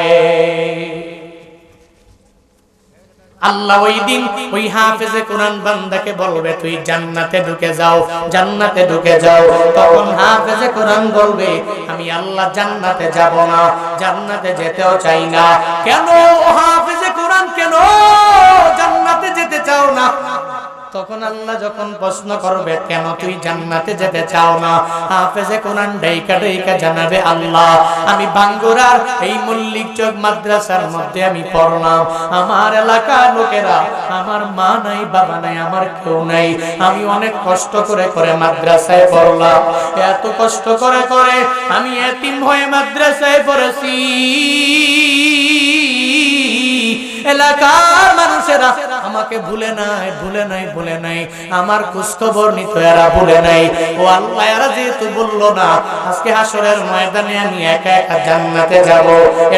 আল্লাহ ওই দিন ওই হাফেজে কোরআন বান্দাকে বলবে, তুই জান্নাতে ঢুকে যাও, জান্নাতে ঢুকে যাও। তখন হাফেজে কোরআন বলবে, আমি আল্লাহ জান্নাতে যাব না, জান্নাতে যেতেও চাই না। কেন হাফেজে কোরআন, কেন জান্নাতে যেতে চাও না? তখন আল্লাহ যখন প্রশ্ন করবে, কেন তুই জান্নাতে যেতে চাও না, হাফেজে কোরআন ডাইকা ডাইকা জানাবে, আল্লাহ আমি বাঙ্গুরার এই মল্লিক চক মাদ্রাসার মধ্যে আমি পড়লাম, আমার এলাকার লোকেরা, আমার মা নাই, বাবা নাই, আমার কেউ নাই, আমি অনেক কষ্ট করে করে মাদ্রাসায় পড়লাম, এত কষ্ট করে করে আমি এতিম হয়ে মাদ্রাসায় পড়েছি। এলাকার মানুষেরা আমাকে ভুলে নাই, ভুলে নাই, ভুলে নাই, আমার খোঁজ খবর নিত এরা ভুলে নাই। ও আল্লাহ, এরা যেহেতু বললো না, আজকে হাসরের ময়দানে আমি একা একা জান্নাতে যাব,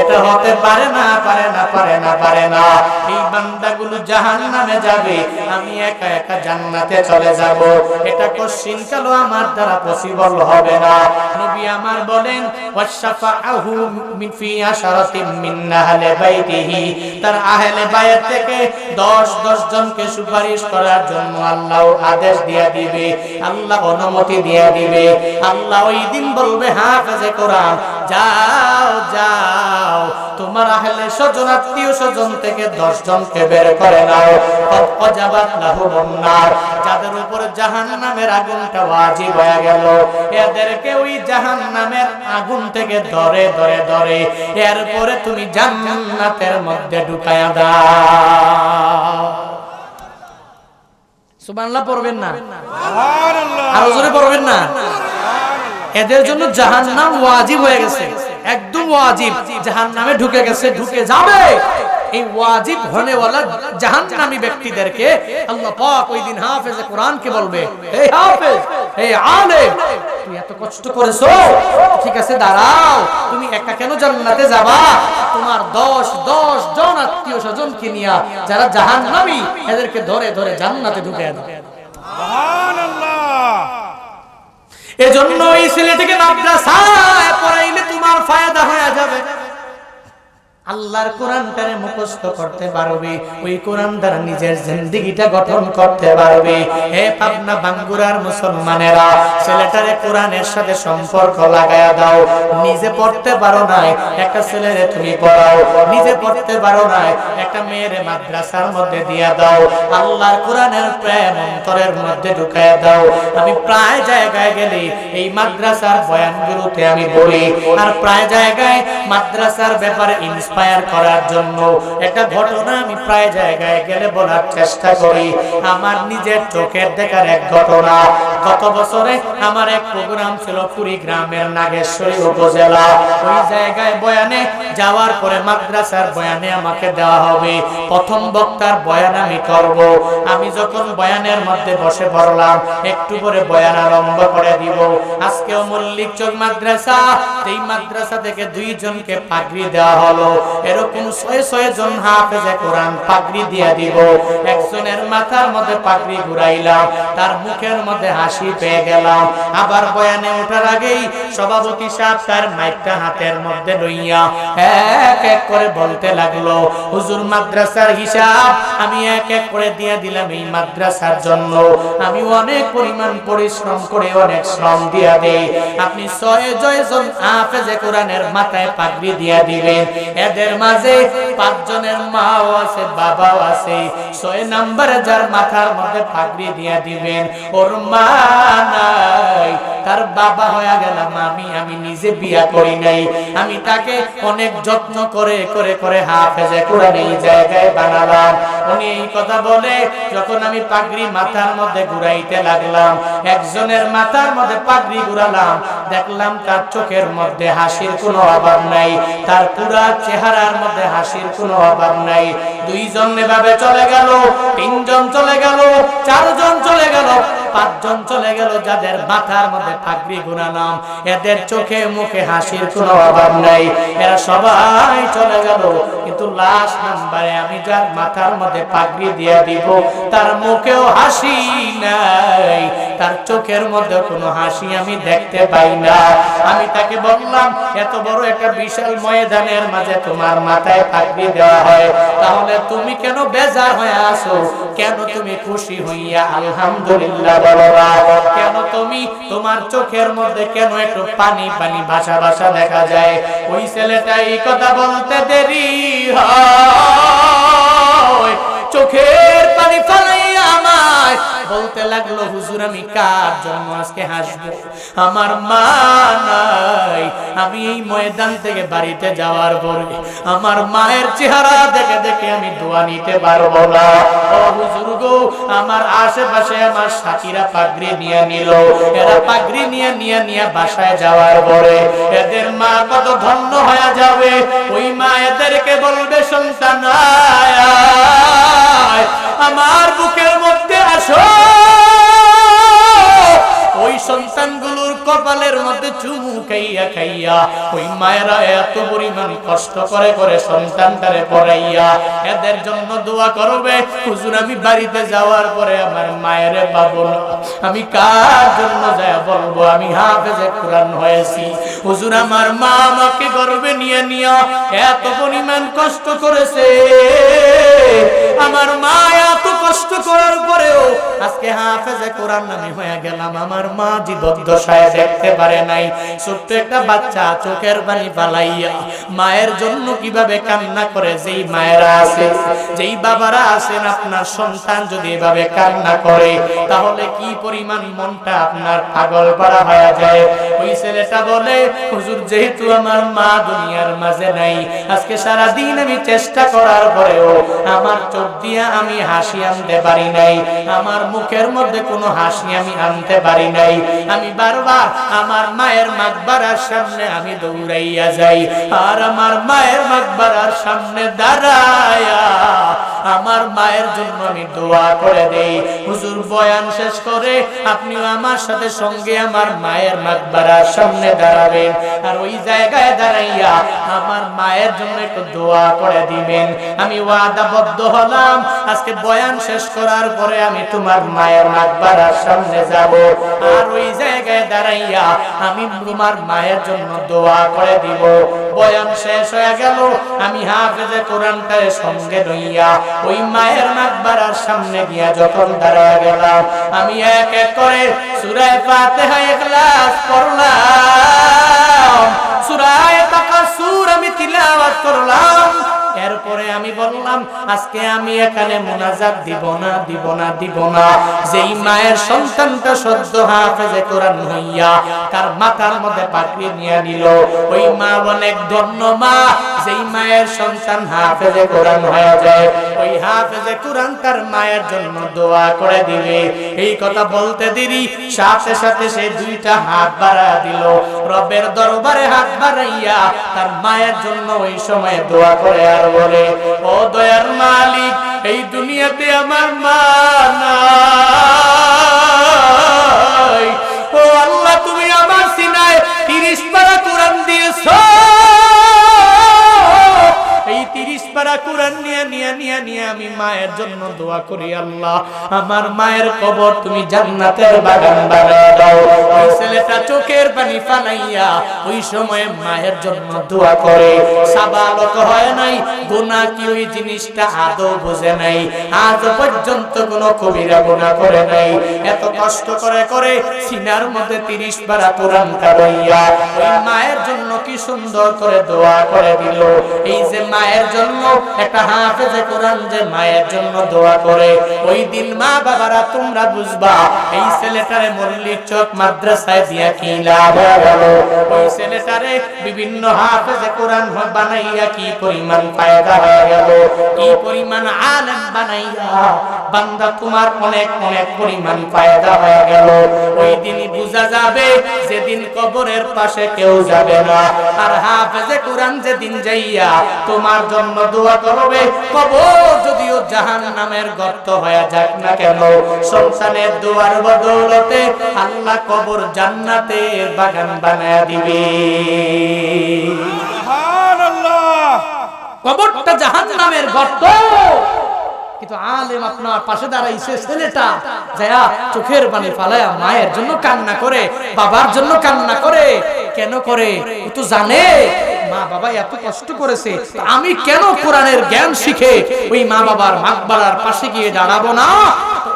এটা হতে পারে না, পারে না, পারে না, পারে না। এই বান্দাগুলো জাহান্নামে যাবে, আমি একা একা জান্নাতে চলে যাব, এটা কোশ্চিন কালো আমার দ্বারা পসিবল হবে না। নবী আমার বলেন, ওয়াশফাআহু মিন ফি আশরাতিন মিন আহলি বাইতিহি, তার আহলে বাইত থেকে 10 10 জনকে সুপারিশ করার জন্য আল্লাহ আদেশ দিয়ে দিবে, আল্লাহ অনুমতি দিয়ে দিবে। আল্লাহ ওই দিন বলবে হাফেজে কোরআন যাও যাও তোমার আহলে স্বজন আত্মীয় স্বজন থেকে 10 জনকে বের করে নাও। অজাবাত লাহুমুন নার, যাদের উপর জাহান্নামের আগুনটা ওয়াজিব হয়ে গেল এদেরকে ওই জাহান্নামের আগুন থেকে ধরে ধরে ধরে এরপরে তুমি জান্নাতের মধ্যে ঢুকায়া দাও। সুবহানাল্লাহ পড়বেন না? আরো জোরে পড়বেন না? এদের জন্য জাহান্নাম ওয়াজিব হয়ে গেছে, একদম ওয়াজিব। জাহান্নামে ঢুকে গেছে, ঢুকে যাবে। এই ওয়াজিব হনেওয়ালা জাহান্নামী ব্যক্তিদেরকে আল্লাহ পাক ওই দিন হাফেজে কোরআনকে বলবে, এই হাফেজ, এই আলেম, তুই এত কষ্ট করেছো, ঠিক আছে দাঁড়াও, তুমি একা কেন জান্নাতে যাবা? তোমার 10 জন আত্মীয় স্বজনকে নিয়ে যারা জাহান্নামী এদেরকে ধরে ধরে জান্নাতে ঢুকিয়ে দাও। সুবহানাল্লাহ। এজন্য এই ছেলেটিকে মাদ্রাসায় পড়াইলে তোমার ফায়দা হয়ে যাবে। আল্লাহর কোরআনটারে মুখস্থ করতে পারবে, ওই কোরআন দ্বারা নিজের জিন্দেগিটা গঠন করতে পারবে। হে পাবনা বাঙ্গুরার মুসলমানেরা, ছেলেটারে কোরআনের সাথে সম্পর্ক লাগায়া দাও। নিজে পড়তে পারো নাই, একটা ছেলেরে তুমি পড়াও। নিজে পড়তে পারো নাই, একটা মেয়েরে মাদ্রাসার মধ্যে দিয়া দাও। আল্লাহর কোরআনের প্রেম অন্তরের মধ্যে ঢুকায়া দাও। আমি প্রায় জায়গায় গেলে এই মাদ্রাসার বয়ানগুলোতে আমি বলি, আর প্রায় জায়গায় মাদ্রাসার ব্যাপারে ইন্সপায়ার করার জন্য একটা ঘটনা আমি প্রায় জায়গায় গেলে বলার চেষ্টা করি। আমার নিজের চোখের দেখার এক ঘটনা। গত বছরে আমার এক প্রোগ্রাম ছিল কুড়িগ্রামের নাগেশ্বরী উপজেলা। ওই জায়গায় বয়ানে যাওয়ার পরে মাদ্রাসার বয়ানে আমাকে দেওয়া হবে, প্রথম বক্তার বয়ান আমি করব। আমি যখন বয়ানের মধ্যে বসে পড়লাম, একটু পরে বয়ান আরম্ভ করে দিব। আজকেও মল্লিক চক মাদ্রাসা, এই মাদ্রাসা থেকে 2 জনকে পাগড়ি দেওয়া হলো। এরকম 6 জন হাফেজে কোরআন পাগড়ি দিয়ে দিব। একজনের মাথার মধ্যে পাগড়ি ঘুরাইলাম, তার মুখের মধ্যে হাসি পেয়ে গেলাম। আবার বয়ানে ওঠার আগেই সভাপতি সাহেব তার মাইকটা হাতের মধ্যে লইয়া এক এক করে বলতে লাগলো, হুজুর মাদ্রাসার হিসাব আমি এক এক করে দিয়ে দিলাম এই মাদ্রাসার জন্য। আমি অনেক পরিমাণ পরিশ্রম করে অনেক শ্রম দিয়া দেই। আপনি 6 জন হাফেজে কোরআনের মাথায় পাগড়ি দিয়া দিবেন। এদের মাঝে 5 জনের মাও আছে, বাবাও আছে। 6 নম্বরে যার মাথার মধ্যে পাগড়ি দিয়া দিবেন, ওর মা নাই, তার বাবা হয়ে গেলাম আমি নিজে বিয়া করি নাই। আমি তাকে অনেক যত্ন করে করে করে হাফেজে কোরআন এই জায়গায় বানালাম। উনি এই কথা বলে যখন আমি পাগড়ি মাথার মধ্যে ঘুরাইতে লাগলাম, একজনের মাথার মধ্যে পাগড়ি ঘুরালাম, দেখলাম তার চোখের মধ্যে হাসির কোনো অভাব নাই, তার পুরা চেহারার মধ্যে হাসির কোনো অভাব নাই। 2 জন এভাবে চলে গেল, 3 জন চলে গেল, 4 জন চলে গেল, 5 জন চলে গেল। যাদের মাথার মধ্যে পাগড়ি ঘুরালাম এদের চোখে মুখে হাসির কোনো অভাব নাই, এরা সবাই চলে গেল। কিন্তু লাস্ট নাম্বারে আমি যার মাথার মধ্যে পাগড়ি দিয়ে দিব, তার মুখেও হাসি নাই, তার চোখের মধ্যে কোনো হাসি আমি দেখতে পাই না। আমি তাকে বললাম, এত বড় একটা বিশাল ময়দানের মাঝে তোমার মাথায় পাগড়ি দেওয়া হয়, তাহলে তুমি কেন বেজার হয়ে আসো? কেন তুমি খুশি হইয়া আলহামদুলিল্লাহ বলো না? কেন তুমি তোমার চোখের মধ্যে কেন একটু পানি পানি ভাষা ভাষা দেখা যায়? ওই ছেলেটা এই কথা বলতে দেরি হয়, চোখের পানি ফালাইয়া আমায় বলতে লাগলো, হুজুর আমি কার জন্য আজকে হাসবো? আমার মা নাই। আমি এই ময়দান থেকে বাড়িতে যাওয়ার পরে আমার মায়ের চেহারা দেখে দেখে আমি দোয়া নিতে পারবো না। ও হুজুর গো, আমার আশেপাশে আমার সাথীরা পাগড়ি নিয়ে নিল, এরা পাগড়ি নিয়ে বাসায় যাওয়ার পরে এদের মা কত ধন্য হয়ে যাবে। ওই মা এদেরকে বলবে, সন্তান আমার বুকের মধ্যে আসো। ওই সন্তানগুলোর কপালের মধ্যে চুমু খাইয়া খাইয়া ওই মায়েরা এত পরিমাণ কষ্ট করে করে সন্তানটারে পড়াইয়া এদের জন্য দোয়া করবে, হুজুর আমি বাড়িতে যাওয়ার পরে আমার মায়েরে পাবো না, আমি কার জন্য যায় বলবো আমি হাফেজে কোরআন হয়েছি? হুজুর আমার মা আমাকে গর্ভে নিয়ে নিয়ে এত পরিমাণ কষ্ট করেছে, আমার মা এত কষ্ট করার পরেও আজকে হাফেজে কোরআন আমি হয়ে গেলাম। আমার মা জীবদ্দশায় দেখতে পারে নাই, ছোট্ট একটা বাচ্চা চোখের পানি ফালাইয়া মায়ের জন্য কিভাবে কান্না করে। যেই মায়েরা আছে, যেই বাবারা আছেন, আপনার সন্তান যদি এভাবে কান্না করে তাহলে কি পরিমাণ মনটা আপনার পাগল করা হয়ে যায়। ওই ছেলেটা বলে, হুজুর যেহেতু আমার মা দুনিয়ার মাঝে নাই, আজকে সারা দিন আমি চেষ্টা করার পরেও আমার চোখ দিয়া আমি হাসি আনতে পারি নাই, আমার মুখের মধ্যে কোনো হাসি আমি আনতে পারি নাই। আমি বারবার আমার মায়ের মাকবারার সামনে আমি দৌড়াইয়া যাই, আর আমার মায়ের মাকবারার সামনে দাঁড়ায়া আমার মায়ের জন্য আমি দোয়া করে দেই। হুজুর বয়ান শেষ করে আপনিও আমার সাথে সঙ্গে আমার মায়ের মাকবারার সামনে দাঁড়াবেন, আর ওই জায়গায় দাঁড়াইয়া আমার মায়ের জন্য একটু দোয়া করে দিবেন। আমি ওয়াদাবদ্ধ হলাম, আজকে বয়ান শেষ করার পরে আমি তোমার মায়ের মাকবারার সামনে যাব, আর ওই জায়গায় দাঁড়াইয়া আমি তোমার মায়ের জন্য দোয়া করে দিব। বয়ান শেষ হয়ে গেল, আমি হাফেজে কোরআনটার সঙ্গে লইয়া ওই মায়ের মাকবারার সামনে গিয়া যখন দাঁড়ায় গেলাম, আমি এক এক করে সূরা ফাতিহা ইখলাস পড়লাম, সূরা তাকাসুর আমি তিলাওয়াত করলাম। এরপরে আমি বললাম, আজকে আমি এখানে মুনাজাত দিব না। যেই মায়ের সন্তানটা সদ্য হাফেজে কোরআন হইয়া তার মাথার মধ্যে পাকড়ি নিয়ে নিল, ওই মা অনেক ধন্য মা, যেই মায়ের সন্তান হাফেজে কোরআন হয়ে যায়, ওই হাফেজে কোরআন তার মায়ের জন্য দোয়া করে দিবে। এই কথা বলতে দেরি, সাথে সাথে সে দুইটা হাত বাড়া দিল, রবের দরবারে হাত বাড়াইয়া তার মায়ের জন্য ওই সময় দোয়া করে আর বলে, ও দয়ার মালিক, এই দুনিয়াতে আমার মা নাই, ও আল্লাহ তুমি আমার সিনায় 30 পারা কোরআন দিয়েছো, এই 30 পারা কোরআন নিয়ে আমি মায়ের জন্য দোয়া করি, আল্লাহ আমার মায়ের কবর তুমি জান্নাতের বাগান বানায় দাও। ওই ছেলেটা চোখের পানি ফালাইয়া ওই সময় মায়ের জন্য দোয়া করে, সাবালক হয় নাই, গুনাহ কি ওই জিনিসটা আদৌ বুঝে নাই, আজ পর্যন্ত কোনো কবিরা গুনাহ করে নাই। এত কষ্ট করে সিনার মধ্যে 30 পারা কোরআন কারাইয়া ওই মায়ের জন্য কি সুন্দর করে দোয়া করে দিল। এই যে মায়ের জন্য একটা হাফেজে কোরআন যে মায়ের জন্য দোয়া করে, ওই দিন মা বাবারা তোমরা বুঝবা এই ছেলেটারে মল্লিক চক মাদ্রাসায় দিয়া কি লাভ হলো, ওই ছেলেটারে বিভিন্ন হাফেজে কোরআন বানাইয়া কি পরিমাণ ফায়দা হয়ে গেল, কি পরিমাণ আলেম বানাইয়া বান্দা তোমার অনেক পরিমাণ ফায়দা হয়ে গেল। ওই দিনই বুঝা যাবে যেদিন কবরের পাশে কেউ যাবে না, আর হাফেজে কোরআন যেদিন যাইয়া তোমার জন্য দোয়া করবে, কবর যদিও জাহান্নামের গর্ত হয়ে যাক না কেন, সন্তানের দোয়ার বদৌলতে আল্লাহ কবর জান্নাতের বাগান বানায় দিবে। সুবহানাল্লাহ। কবরটা জাহান্নামের গর্ত, কিন্তু আলেম আপনার পাশে দাঁড়াইছে, ছেলেটা যায়া চোখের পানি ফালায়া মায়ের জন্য কান্না করে, বাবার জন্য কান্না করে। কেন করে? ও তো জানে মা বাবা এত কষ্ট করেছে, আমি কেন কোরআনের জ্ঞান শিখে ওই মা বাবার মাকবারার পাশে গিয়ে দাঁড়াবো না?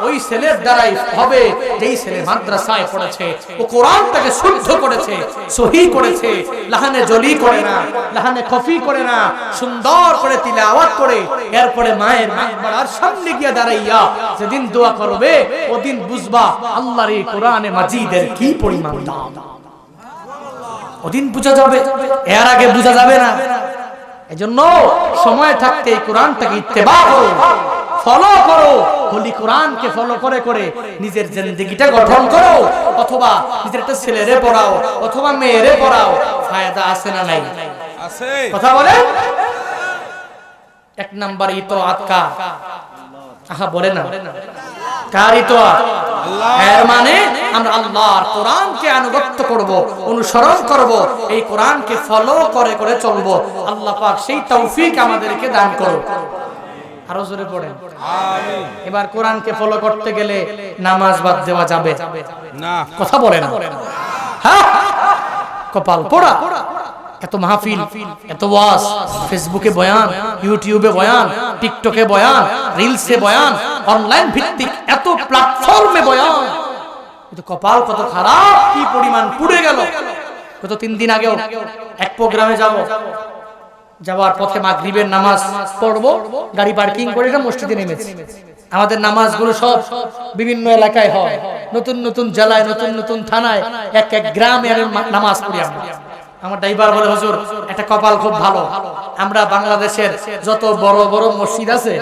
ওই ছেলের দ্বারাই হবে, যেই ছেলে মাদ্রাসায় পড়েছে, ও কোরআনটাকে শুদ্ধ করেছে, সহি করেছে, লাহানে জলি করে না, লাহানে খফি করে না, সুন্দর করে তিলাওয়াত করে, এরপরে মায়ের মাকবারার সামনে গিয়ে দাঁড়াইয়া যেদিন দোয়া করবে, ওদিন বুঝবা আল্লাহর এই কোরআনে মাজিদের কি পরিমাণ দাম। ওদিন বুঝা যাবে, এর আগে বুঝা যাবে না। এজন্য সময় থাকতে এই কোরআনটাকে ইত্তেবা করো, ফলো করো, হোলি কোরআনকে ফলো করে নিজের জিন্দেগিটা গঠন করো, অথবা নিজের একটা ছেলেরে পড়াও অথবা মেয়েরে পড়াও, ফায়দা আছে না নাই? আছে। কথা বলে। এক নাম্বার ইতোয়াত কার? আহা বলে না, কার ইতোয়াত? এর মানে আমরা আল্লাহর কোরআনকে আনুগত্য করব, অনুসরণ করব, এই কোরআনকে ফলো করে চলব। আল্লাহ পাক সেই তৌফিক আমাদেরকে দান করুন। আরো জোরে পড়েন আমিন। এবার কোরআনকে ফলো করতে গেলে নামাজ বাদ দেওয়া যাবে না, কথা বলে না। হ্যাঁ, কপাল পোড়া। এত মাহফিল, এত ওয়াজ, ফেসবুকে বয়ান, ইউটিউবে বয়ান, টিকটকে বয়ান, রিলসে বয়ান, অনলাইন ভিত্তিক এত প্ল্যাটফর্মে বয়ান, কিন্তু কপাল কত খারাপ, কি পরিমাণ পুড়ে গেল। গত 3 দিন আগেও এক প্রোগ্রামে যাওয়ার পথে মাগরিবের নামাজ পড়বো, গাড়ি পার্কিং করে মসজিদে নেমেছি। আমাদের নামাজগুলো সব বিভিন্ন এলাকায় হয়, নতুন নতুন জেলায়, নতুন নতুন থানায়, এক এক গ্রামে আমি নামাজ পড়ি। আমার ড্রাইভার বলে, হুজুর একটা কপাল খুব ভালো, আমরা বাংলাদেশের যত বড় বড় মসজিদ আছে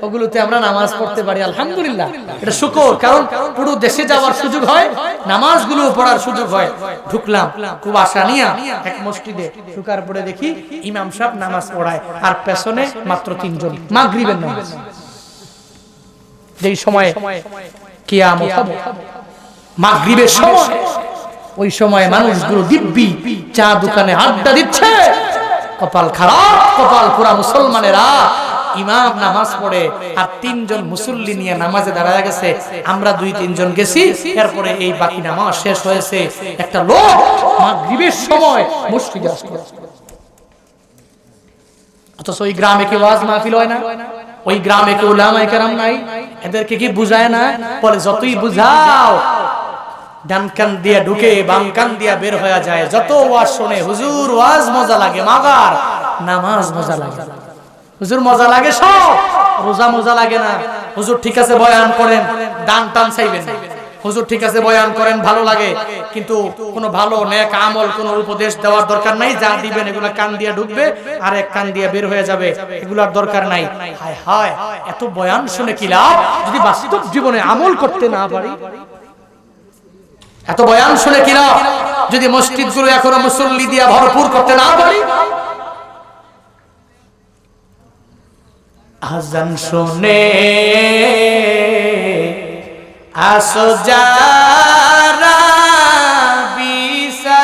ওগুলোতে আমরা নামাজ পড়তে পারি, আলহামদুলিল্লাহ, এটা শুকর। কারণ পুরো দেশে যাওয়ার সুযোগ হয়, নামাজগুলো পড়ার সুযোগ হয়। ঢুকলাম খুব আশা নিয়ে এক মসজিদে, ঢুকার পরে দেখি ইমাম সাহেব নামাজ পড়ায়, আর পেছনে মাত্র 3 জন, মাগরিবের নামাজ। যেই সময় কিয়ামত হবে, মাগরিবের সময়, ওই সময় মানুষগুলো দিব্যি চা দোকানে আড্ডা দিচ্ছে। কপাল খারাপ, কপাল পুরা মুসলমানেরা। ইমাম নামাজ পড়ে আর 3 জন মুসল্লি নিয়ে নামাজে দাঁড়ায় গেছে, আমরা 2-3 জন গেছি, এরপরে এই বাকি নামাজ শেষ হয়েছে। একটা লোক মাগরিবের সময় মসজিদে আসে, অথচ ওই গ্রামে কি ওয়াজ মাহফিল হয় না? ওই গ্রামে কি উলামায়ে কেরাম নাই? এদেরকে কি বুঝায় না? বলে যতই বুঝাও, ডান কান দিয়া ঢুকে বাম কান দিয়া বের হয়ে যায়। যত ওয়াজ শুনে, হুজুর ওয়াজ মজা লাগে, মাগার নামাজ মজা লাগে। হুজুর মজা লাগে সব, রোজা মজা লাগে না। হুজুর ঠিক আছে বয়ান করেন, দান টান চাইবেন। হুজুর ঠিক আছে বয়ান করেন, ভালো লাগে, কিন্তু কোনো ভালো নেক আমল, কোনো উপদেশ দেওয়ার দরকার নাই। যা দিবেন এগুলা কান দিয়া ঢুকবে আর এক কান দিয়া বের হয়ে যাবে, এগুলার দরকার নাই। হায় হায়, এত বয়ান শুনে কি লাভ যদি বাস্তব জীবনে আমল করতে না পারি? এত বয়ান শুনে কি লাভ যদি মসজিদগুলো এখনো মুসল্লি দিয়া ভরপুর করতে না পারি? আজান শুনে আসো যারা বিছানায়,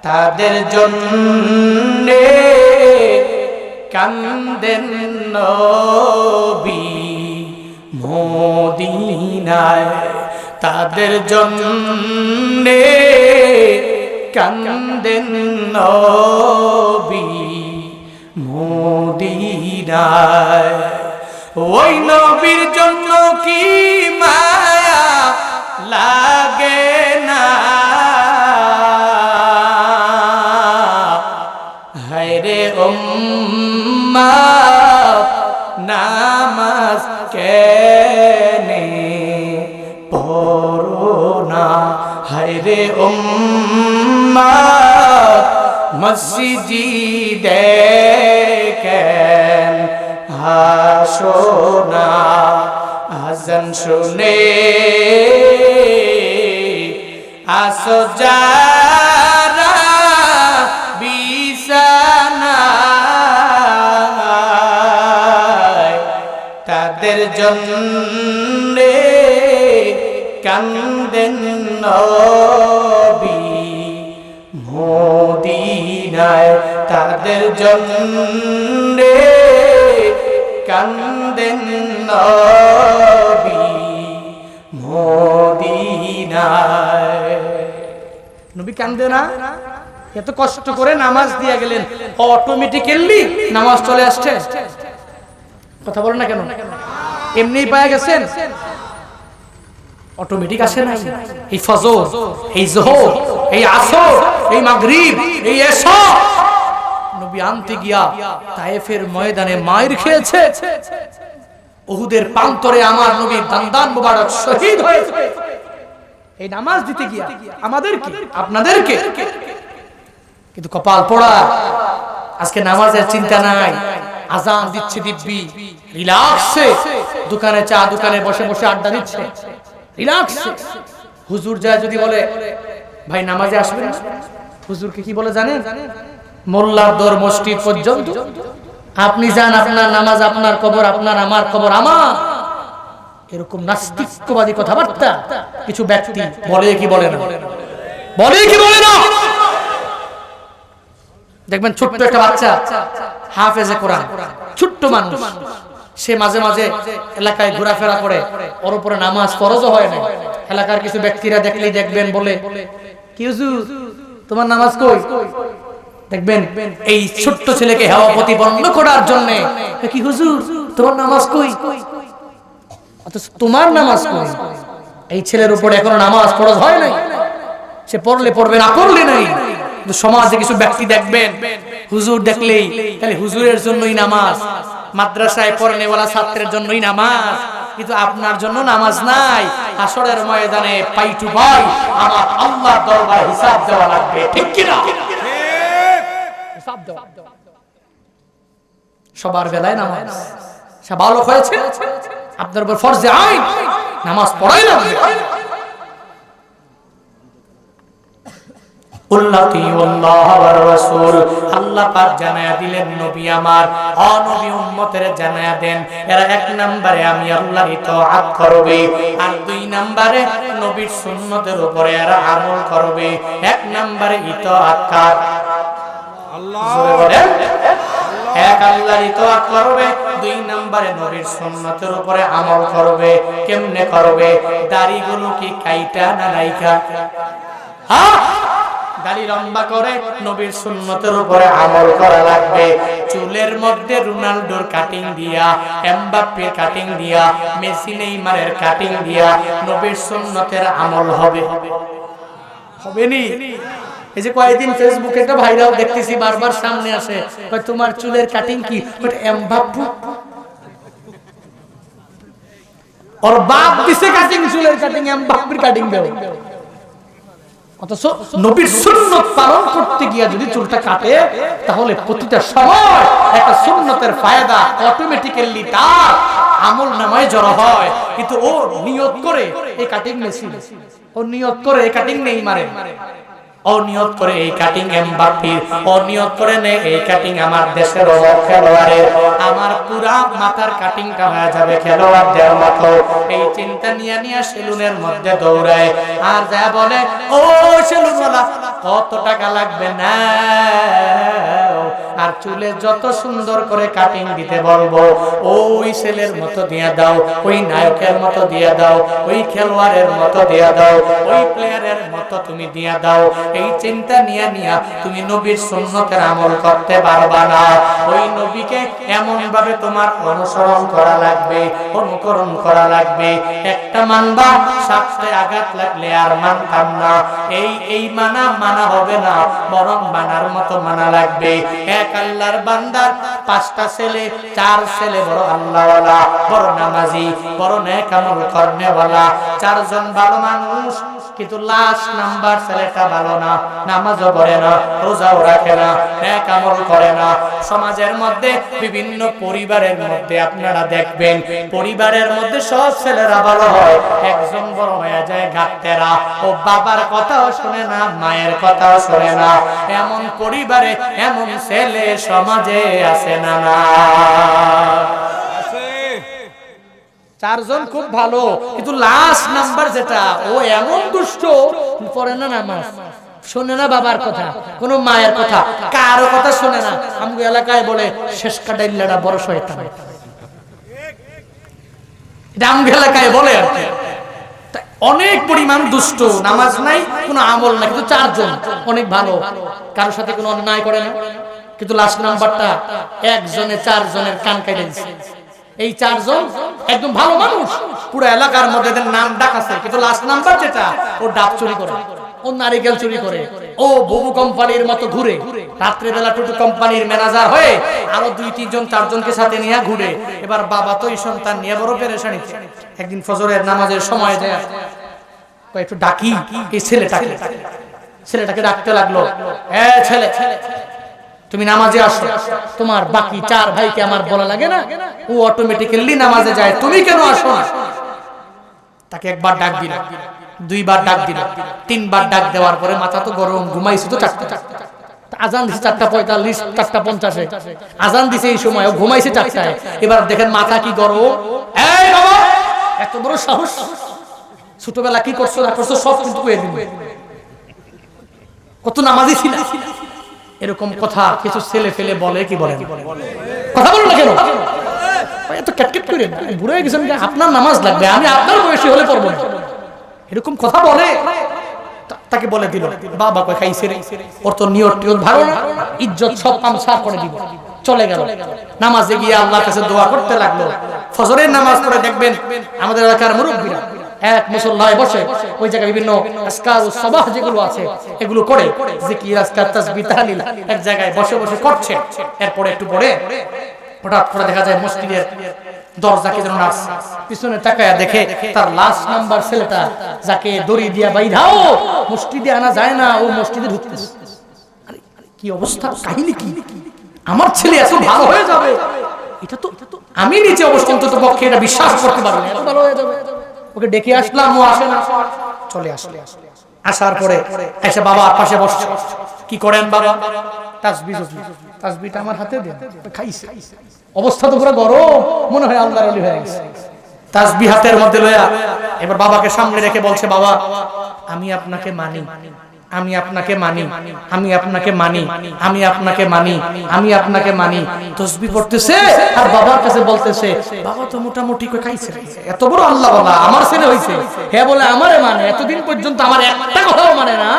তাদের জন্যে কান্দেন নবী মদিনায়, তাদের জন্যে কান্দেন নবী মদিনায়। ওই নবীর জন্য কি মায়া লাগে না? হায়রে উম্মাত, নামাজ কেনে পড়ো না? হায়রে উম্মাত, মসজিদে কেন আসো না? আজান শুনে আসো যারা বিছানায়, তাদের জন্যে কান্দেন নবী মদিনায়, তাদের জন্যে কান্দেন নবী মদিনায়। নবী কান্দে না? এত কষ্ট করে নামাজ দিয়ে গেলেন, অটোমেটিক্যালি নামাজ চলে আসছে। কথা বলেন না কেন? এমনি পায়ে গেছেন? অটোমেটিক আসে না। এই ফজর, এই যোহর, এই আসর, এই মাগরিব, এই এশা নবী আনতে গিয়া তায়েফের ময়দানে মাইর খেয়েছে। উহুদের প্রান্তরে আমার নবী দান্দান মুবারক শহীদ হয়েছে এই নামাজ দিতে গিয়া। আমাদেরকে, আপনাদেরকে কিন্তু কপাল পোড়া, আজকে নামাজের চিন্তা নাই। আজান দিচ্ছে দিব্যি, রিল্যাক্সে দোকানে চা দোকানে বসে বসে আড্ডা দিচ্ছে, রিল্যাক্সে। হুজুর যায় যদি বলে ভাই নামাজে আসবেন না, হুজুরকে কি বলে জানেন? মোল্লার দর মসজিদ পর্যন্ত আপনি যান, আপনার নামাজ আপনার কবর, আপনার আমার কবর আমার। এরকম নাস্তিকবাদী কথাবার্তা কিছু ব্যক্তি বলে কি বলে না? বলে কি বলে না? দেখবেন ছোট্ট একটা বাচ্চা হাফেজে কোরআন, ছোট্ট মানুষ, সে মাঝে মাঝে এলাকায় ঘোরাফেরা করে, ওর উপরে নামাজ ফরজ হয় না, এলাকার কিছু ব্যক্তিরা দেখলেই দেখবেন বলে, কি হুজুর তোমার নামাজ কই? দেখবেন এই ছোট্ট ছেলেকে হাওয়া প্রতিপন্ন করার জন্য, কি হুজুর তোমার নামাজ কই? অথচ তোমার নামাজ কই? এই ছেলের উপরে এখনো নামাজ ফরজ হয় নাই, সে পড়লে পড়বে না পড়লে নাই। কিন্তু সমাজে কিছু ব্যক্তি দেখবেন হুজুর দেখলেই তাহলে হুজুরের জন্যই নামাজ, মাদ্রাসায় পড়নেওয়ালা ছাত্রের জন্যই নামাজ, কিন্তু আপনার জন্য নামাজ নাই। হাসরের ময়দানে পাই টু পাই আমার আল্লাহর দরবারে হিসাব দেওয়া লাগবে, ঠিক কি না? হিসাব দেওয়া। সবার বেলায় নামাজ, সে বালক হয়েছে, আপনার উপর ফরজে আইন নামাজ পড়াই লাগবে। আল্লাহ পাক জানায়া দিলেন নবী আমার অনবী উম্মতের জানায়া দেন, এরা এক নম্বরে আমি আল্লাহর ইতাআত করবে, আর দুই নম্বরে নবীর সুন্নতের উপরে এরা আমল করবে। এক নম্বরে ইতাআত কার? আল্লাহ। এক আল্লাহর ইতাআত করবে, দুই নম্বরে নবীর সুন্নতের উপরে আমল করবে। কেমনে করবে? দাড়িগুলো কি কাইটা না রাইখা? হ্যাঁ, দাড়ি লম্বা করে নবীর সুন্নতের উপরে আমল করা লাগবে। চুলের মধ্যে রোনাল্ডোর কাটিং দিয়া, এমবাপ্পের কাটিং দিয়া, মেসি নেইমারের কাটিং দিয়া নবীর সুন্নতের আমল হবে? হবে নি? এই যে কয়েকদিন ফেসবুকে একটা ভাইরাল দেখতেছি, বারবার সামনে আসে, কয় তোমার চুলের কাটিং কি? এমবাপ্পে ওর বাপ দিছে কাটিং, চুলের কাটিং, এমবাপ্পের কাটিং দেও। অথচ নবীর সুন্নত পালন করতে গিয়া যদি চুলটা কাটে, তাহলে প্রতিটা সময় একটা সুন্নতের ফায়দা অটোমেটিক্যালি তার আমল নামায় জড়ো হয়। কিন্তু ও নিয়ত করে এই কাটিং মেসি, ও নিয়ত করে এই কাটিং নেইমারে, ও নিয়ত করে এই কাটিং এমবাপ্পে, ও নিয়ত করে নে এই কাটিং আমার দেশের খেলোয়াড়ের, আমার পুরা মাথার কাটিংটা হয়ে যাবে খেলোয়াড়দের মতো। এই চিন্তা নিয়ে নিয়ে সেলুনের মধ্যে দৌড়ায়, আর যা বলে ও সেলুনওয়ালা কত টাকা লাগবে না, আর চুলে যত সুন্দর করে কাটিং দিতে বলবো ওই ছেলের মতো দিয়ে দাও, ওই নায়কের মতো দিয়ে দাও, ওই খেলোয়াড়ের মতো দিয়ে দাও, ওই প্লেয়ারের মতো তুমি দিয়ে দাও। এই চিন্তা নিয়ে নিয়ে তুমি নবীর সুন্নতের আমল করতে পারবা না। ওই নবীকে এমন ভাবে তোমার অনুসরণ করা লাগবে, অনুকরণ করা লাগবে। একটা মানবা, সাতটা আঘাত লাগলে আর মানতাম না, এই মানা হবে না, বরং মানার মতো মানা লাগবে। এক আল্লাহর বান্দার 5টা ছেলে, 4 ছেলে বড় আল্লাহওয়ালা, বড় নামাজি, বড় নেক আমল করনেওয়ালা, 4 জন ভালো মানুষ, কিন্তু লাস্ট নাম্বার ছেলেটা ভালো না, নামাজও পড়ে না, রোজাও রাখে না, নেক আমল করে না। সমাজের মধ্যে বিভিন্ন পরিবারের মধ্যে আপনারা দেখবেন, পরিবারের মধ্যে সব ছেলেরা ভালো হয়, একজন বড় হয়ে যায় গাত্তেরা, ও বাবার কথাও শুনে না, মায়ের কথাও শুনে না। এমন পরিবারে এমন ছেলে সমাজে আছে না? না, 4 জন খুব ভালো, কিন্তু লাস্ট নাম্বার যেটা, ও এমন দুষ্ট, পড়ে না নামাজ, শোনে না বাবার কথা, কোন মায়ের কথা, কারো কথা শোনে না। আমগো এলাকায় বলে শেষ কাটাইল্লাটা বড় শয়তান, এটা আমগো এলাকায় বলে আর কি। অনেক পরিমাণ দুষ্ট, নামাজ নাই, কোনো আমল নাই, কিন্তু 4 জন অনেক ভালো, কারোর সাথে কোনো অন্যায় করে না, কিন্তু লাস্ট নাম্বারটা একজনে 4 জনের কান কেটে দিচ্ছে। এই 4 জন একদম ভালো মানুষ, পুরো এলাকার মধ্যে এদের নাম ডাক আছে, কিন্তু লাস্ট নাম্বার যেটা, ও ডাব চুরি করে, ও নারিকেল চুরি করে, ও বুবু কোম্পানির মতো ঘুরে, রাত্রে বেলা টুটু কোম্পানির ম্যানেজার হয়ে আরো 2-3 জন 4 জনকে সাথে নিয়ে ঘুরে। এবার বাবা তো এই সন্তান নিয়ে বড় পেরেশানি। একদিন ফজরের নামাজের সময় যায়, একটু ডাকি এই ছেলেটাকে ডাকতে লাগলো, এ ছেলে তুমি নামাজে আসো, তোমার বাকি 4 ভাইকে আমার বলা লাগে না, ও অটোমেটিক্যালি নামাজে যায়, তুমি কেন আসো না? তাকে একবার ডাক দিল, 2 বার ডাক দিল, 3 বার ডাক দেওয়ার পরে মাথা তো গরম, ঘুমাইছে তো 4টা, আজান দিছে 4:45, 4:50, আজান দিছে এই সময়, ও ঘুমাইছে 4টায়। এবার দেখেন মাথা কি গরম, এই বাবা এত বড় সাহস, ছোটবেলা কি করছো না করছো সব কিন্তু কয়ে দিবে, কত নামাজি ছিল। এরকম কথা কিছু ছেলে ফেলে বলে, কি বলে, কথা বলো না কেন, এত ক্যাটকেট করে বুড়ো হয়ে গেছেন, আপনার নামাজ লাগবে, আমি আপনার বয়সী হলে পড়বো না। এরকম কথা বলে, তাকে বলে দিল বাবা কই খাইছে রে, ওর তো নিয়ত টিয়ত ভালো না, ইজ্জত সব কাম সার করে দিব। চলে গেল, নামাজে গিয়ে আল্লাহর কাছে দোয়া করতে লাগলো। ফজরের নামাজ পড়ে দেখবেন আমাদের এলাকার মুরব্বীরা এক মুসল্লায় বসে ওই জায়গায় বিভিন্ন আজকার ও সবাহ যেগুলো আছে এগুলো করে, জিকির আজকার তাসবিহ তাহলিল এক জায়গায় বসে বসে করছে। এরপরে একটু পরে হঠাৎ করে দেখা যায় মসজিদের দরজাকে যেন নাচ, পিছনে তাকায়া দেখে তার লাস্ট নাম্বার ছেলেটা যাকে দড়ি দিয়া বাইধাও মসজিদে আনা যায় না, ও মসজিদে ঢুকতেছে। আরে কি অবস্থা, কাহিনী কি? আমার ছেলে এত ভালো হয়ে যাবে, এটা তো আমি নিজে অবশ্য অন্তত পক্ষে এটা বিশ্বাস করতে পারি না, এত ভালো হয়ে যাবে। ওকে ডেকে আসলাম, ও আসে না, চলে আসলে আসার পরে এসে বাবার পাশে বসছে। কি করেন বাবা? তাসবিহটা আমার হাতে দেন, খাইছে। অবস্থা তো পুরো গরম, মনে হয় আল্লাহর ওলি হয়ে গেছে। তাসবিহ হাতের মধ্যে লয়া এবার বাবাকে সামনে রেখে বলছে, বাবা আমি আপনাকে মানি, আমি আপনাকে মানি, আমি আপনাকে মানি, আমি আপনাকে মানি, আমি আপনাকে মানি। তাসবিহ পড়তেছে আর বাবার কাছে বলতেছে, বাবা তো মোটামুটি কই খাইছে, এত বড় আল্লাহ বাবা আমার ছেলে হইছে, হে বলে আমারে মানে, এতদিন পর্যন্ত আমার একটা কথাও মানে না,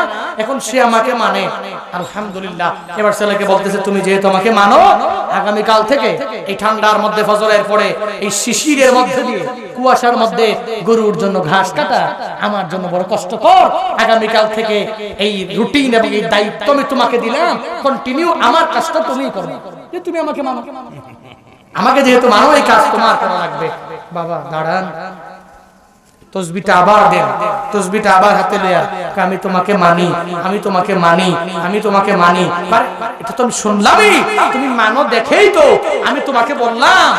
এখন সে আমাকে মানে, আলহামদুলিল্লাহ। এবার ছেলেকে বলতেছে, তুমি যেহেতু আমাকে মানো, আগামী কাল থেকে এই ঠান্ডার মধ্যে ফজরের পরে এই শিশিরের মধ্যে দিয়ে কুয়াশার মধ্যে গরুর জন্য ঘাস কাটা আমার জন্য বড় কষ্টকর। আগামী কাল থেকে এই রুটিন এবং এই দায়িত্ব আমি তোমাকে দিলাম, কন্টিনিউ আমার কাজটা তুমিই করবে, যে তুমি আমাকে মানো, আমাকে যেহেতু মানো এই কাজ তোমার করা লাগবে। বাবা দাঁড়ান, তাসবিহটা আবার দেন, তাসবিহটা আবার হাতে নেয়া, আমি তোমাকে মানি, আমি তোমাকে মানি, আমি তোমাকে মানি। এটা তো আমি শুনলামই, তুমি মানো দেখেই তো আমি তোমাকে বললাম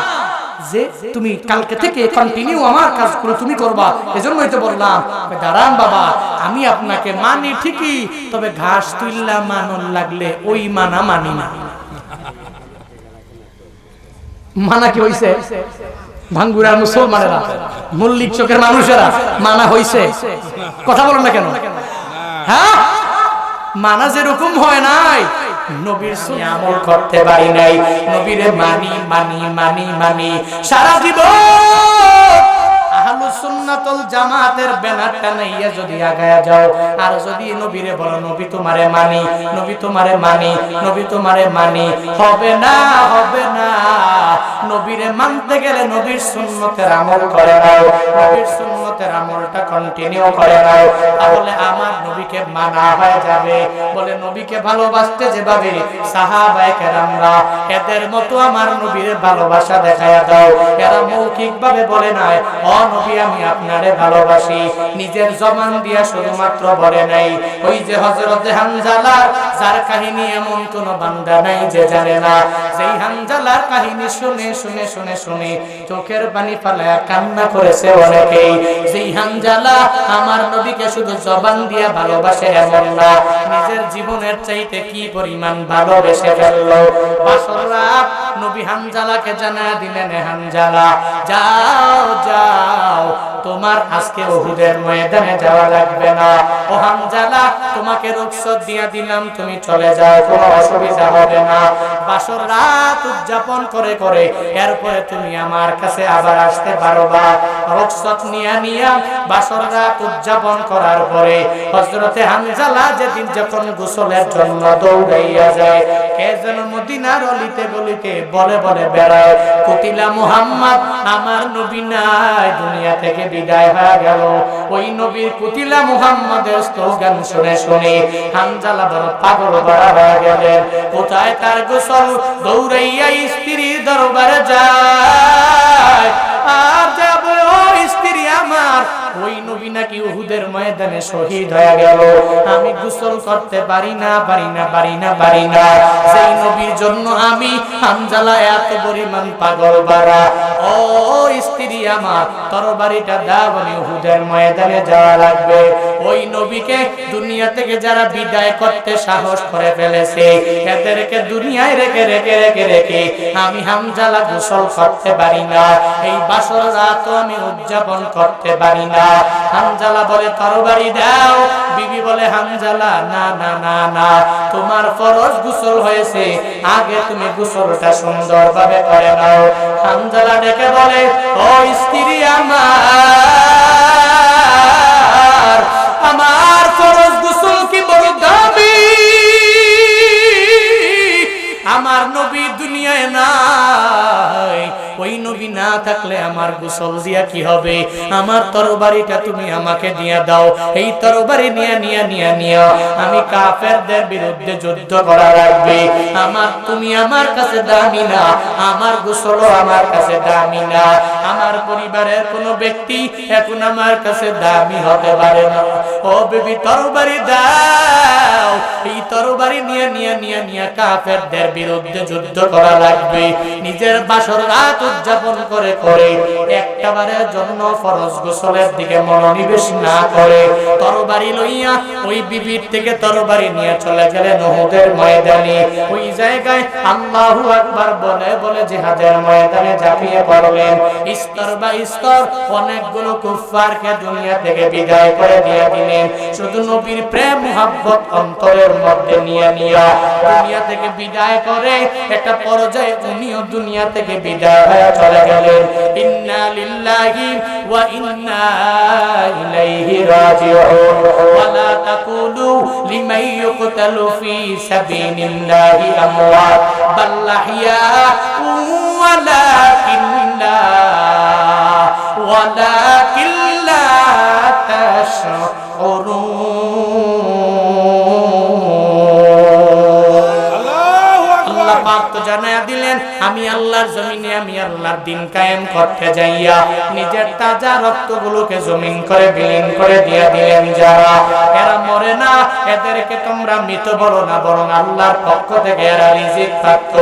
যে তুমি কালকে থেকে কন্টিনিউ আমার কাজগুলো তুমি করবা, এজন্যই তো বললাম। দাঁড়ান বাবা, আমি আপনাকে মানি ঠিকই, তবে ঘাস তুইল্লা মানন লাগলে ওই মানা মানি না। মানা কি হইছে? ভাঙ্গুরার মুসলমানেরা, মল্লিক চোখের মানুষেরা মানা হইছে? কথা বলেন না কেন? হ্যাঁ, মানা যেরকম হয় নাই, নবীর সুন্নাহ আমল করতে পারি নাই, নবীরে মানি মানি মানি মানি সারা জীবন আহলুস সুন্নাতুল জামাতের ব্যানারটা নাইয়া যদি আগায়া যাও, আর যদি নবীরে বলো নবী তোমারে মানি, নবী তোমারে মানি, নবী তোমারে মানি, হবে না, হবে না। নবীরে মানতে গেলে নবীর সুন্নতের আমল করে নাও, নবীর সুন্নতের আমলটা কন্টিনিউ করে নাও, তাহলে আমার নবীকে মানা হয়ে যাবে। বলে নবীকে ভালোবাসতে যেভাবে সাহাবায়ে কেরামরা এদের মতো আমার নবীরে ভালোবাসা দেখায়া দাও। এরা মৌখিক ভাবে বলে নাই ও নবী আমি আপনারে ভালোবাসি, নিজের জবান দিয়া শুধুমাত্র বলে নাই। ওই যে হযরত হানজালা, যার কাহিনী এমন কোন বান্দা নাই যে জানে না, যেই হানজালার কাহিনী শুনে শুনে শুনে শুনে চোখের পানি ফেলায়া কান্না করেছে অনেকেই। যেই হানজালা আমার নবীকে শুধু জবান দিয়া ভালোবাসে এমন না, নিজের জীবনের চাইতে কি পরিমাণ ভালোবেসে ফেললো। বাসর রাত নবী হানজালাকে জানায়া দিলেন, হানজালা যাও যাও, তোমার আজকে উহুদের ময়দানে যাওয়া লাগবে না। ও হানজালা তোমাকে রুখসত দিয়া দিলাম, তুমি চলে যাও, কোনো অসুবিধা হবে না। বাসর রাত উদযাপন করে করে এরপরে তুমি আমার কাছে আবার আসতে পারবা। রুখসত নিয়া নিয়া বাসর রাত উদযাপন করার পরে হযরতে হানজালা যেদিন যখন গোসলের জন্য দৌড়াইয়া যায়, কে যেন মদিনার অলিতে গলিতে বলে বলে বেড়ায়, কুতিলা মুহাম্মদ, আমার নবী নাই, দুনিয়া থেকে বিদায় হয়ে গেল। ওই নবীর কুতিলা মুহাম্মাদের স্লোগান শুনে শুনে হানজালা বড় পাগল ভরা হয়ে গেলেন। কোথায় তার গোসল? দৌড়াইয়া স্ত্রীর দরবারে যায়, আর যাবে ও স্ত্রী আমার, ওই নবী নাকি উহুদের ময়দানে শহীদ হয়ে গেল, আমি গোসল করতে পারি না, পারি না, পারি না, পারি না। সেই নবীর জন্য আমি হানজালা এত পরিমাণ পাগল বাড়া। ও স্ত্রী আমার, তরবারিটা দাও, আমি উহুদের ময়দানে যাওয়া লাগবে। ওই নবীকে দুনিয়া থেকে যারা বিদায় করতে সাহস করে ফেলেছে, এদেরকে দুনিয়ায় রেখে রেখে রেখে রেখে আমি হানজালা গোসল করতে পারি না, এই বাসর রাত আমি উদযাপন করতে পারি না। হানজালা বলে তরবারি দাও। বিবি বলে হানজালা না না না না, তোমার ফরজ গোসল হয়েছে, আগে তুমি গোসলটা সুন্দরভাবে করে নাও। হানজালা ডেকে বলে, ও স্ত্রী আমার, আমার গোসল দিয়া কি হবে, আমার তরবারিটা তুমি আমাকে দিয়ে দাও, এই তরবারি নিয়ে আমি কাফেরদের বিরুদ্ধে যুদ্ধ করা লাগবে। তুমি আমার কাছে দামি না, আমার গোসলও আমার কাছে দামি না, আমার পরিবারের কোন ব্যক্তি এখন আমার কাছে দামি হতে পারে না। ও বিবি তরবারি দাও, এই তরবারি নিয়ে কাফেরদের বিরুদ্ধে যুদ্ধ করা লাগবে। নিজের বাসর রাত উদযাপন করে একটাবারের জন্য ফরজ গোসলের দিকে মনোনিবেশ না করে তরবারি লইয়া ওই বিবির থেকে তরবারি নিয়ে চলে গেলেন উহুদের ময়দানে। ওই জায়গায় আল্লাহু আকবার বলে বলে জিহাদের ময়দানে ঝাঁপিয়ে পড়লেন। স্তর বা স্তর অনেকগুলো কুফফারকে দুনিয়া থেকে বিদায় করে দিয়ে দিলেন। শুধু নবীর প্রেম মুহাব্বত অন্তরের মধ্যে নিয়ে দুনিয়া থেকে বিদায় করে একটা পর্যায়ে উনিও দুনিয়া থেকে বিদায় হয়ে চলে গেলেন। ইন্না লিল্লাহি ওয়া ইন্না ইলাইহি রাজিউন। ওয়ালা তাকুলু লিমান ইউকতালু ফি সাবিলিল্লাহি আমওয়াত বাল আহইয়াউ ওয়ালাকিন লা তাশউরুন। আল্লাহ পাক তো জানায়া দিলেন, আমি আল্লাহর জমিনে আমি আল্লাহর দিন কায়েম করতে যাইয়া নিজের তাজা রক্তগুলোকে জমিন করে বিলীন করে দিয়ে দিলেন। যারা এরা মরে না, এদেরকে তোমরা মৃত বলো না, বরং আল্লাহর পক্ষ থেকে এরা রিজিক প্রাপ্ত।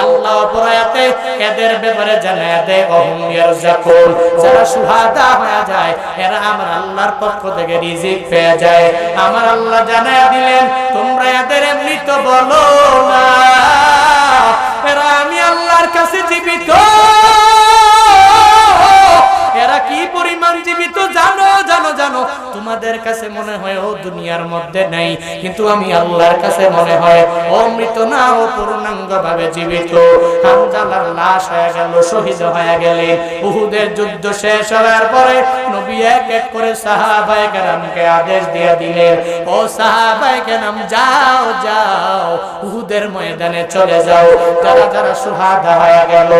আল্লাহ পরায়াতে এদের ব্যাপারে জানায়া দেয়, ওহুম ইয়ারযাকুন। যারা শুহাদা হয়ে যায় এরা আমার আল্লাহর পক্ষ থেকে রিজিক পেয়ে যায়। আমার আল্লাহ জানায়া দিলেন, তোমরা এদের মৃত বলো না, এরা আমি আল্লাহর কাছে জীবিত। এরা কি পরিমাণ জীবিত জানো জানো জানো? তোমাদের কাছে মনে হয় ও দুনিয়ার মধ্যে নাই, কিন্তু আমি আল্লাহর কাছে মনে হয় ও মৃত না, ও পূর্ণাঙ্গ ভাবে জীবিত। হামজালার লাশ হয়ে গেল, শহীদ হয়ে গেলেন। উহুদের যুদ্ধ শেষ হওয়ার পরে নবী এক এক করে সাহাবায়ে কেরামকে আদেশ দিয়ে দিলেন, ও সাহাবায়ে কেরাম যাও যাও উহুদের ময়দানে চলে যাও। যারা যারা শুহাদা হয়ে গেল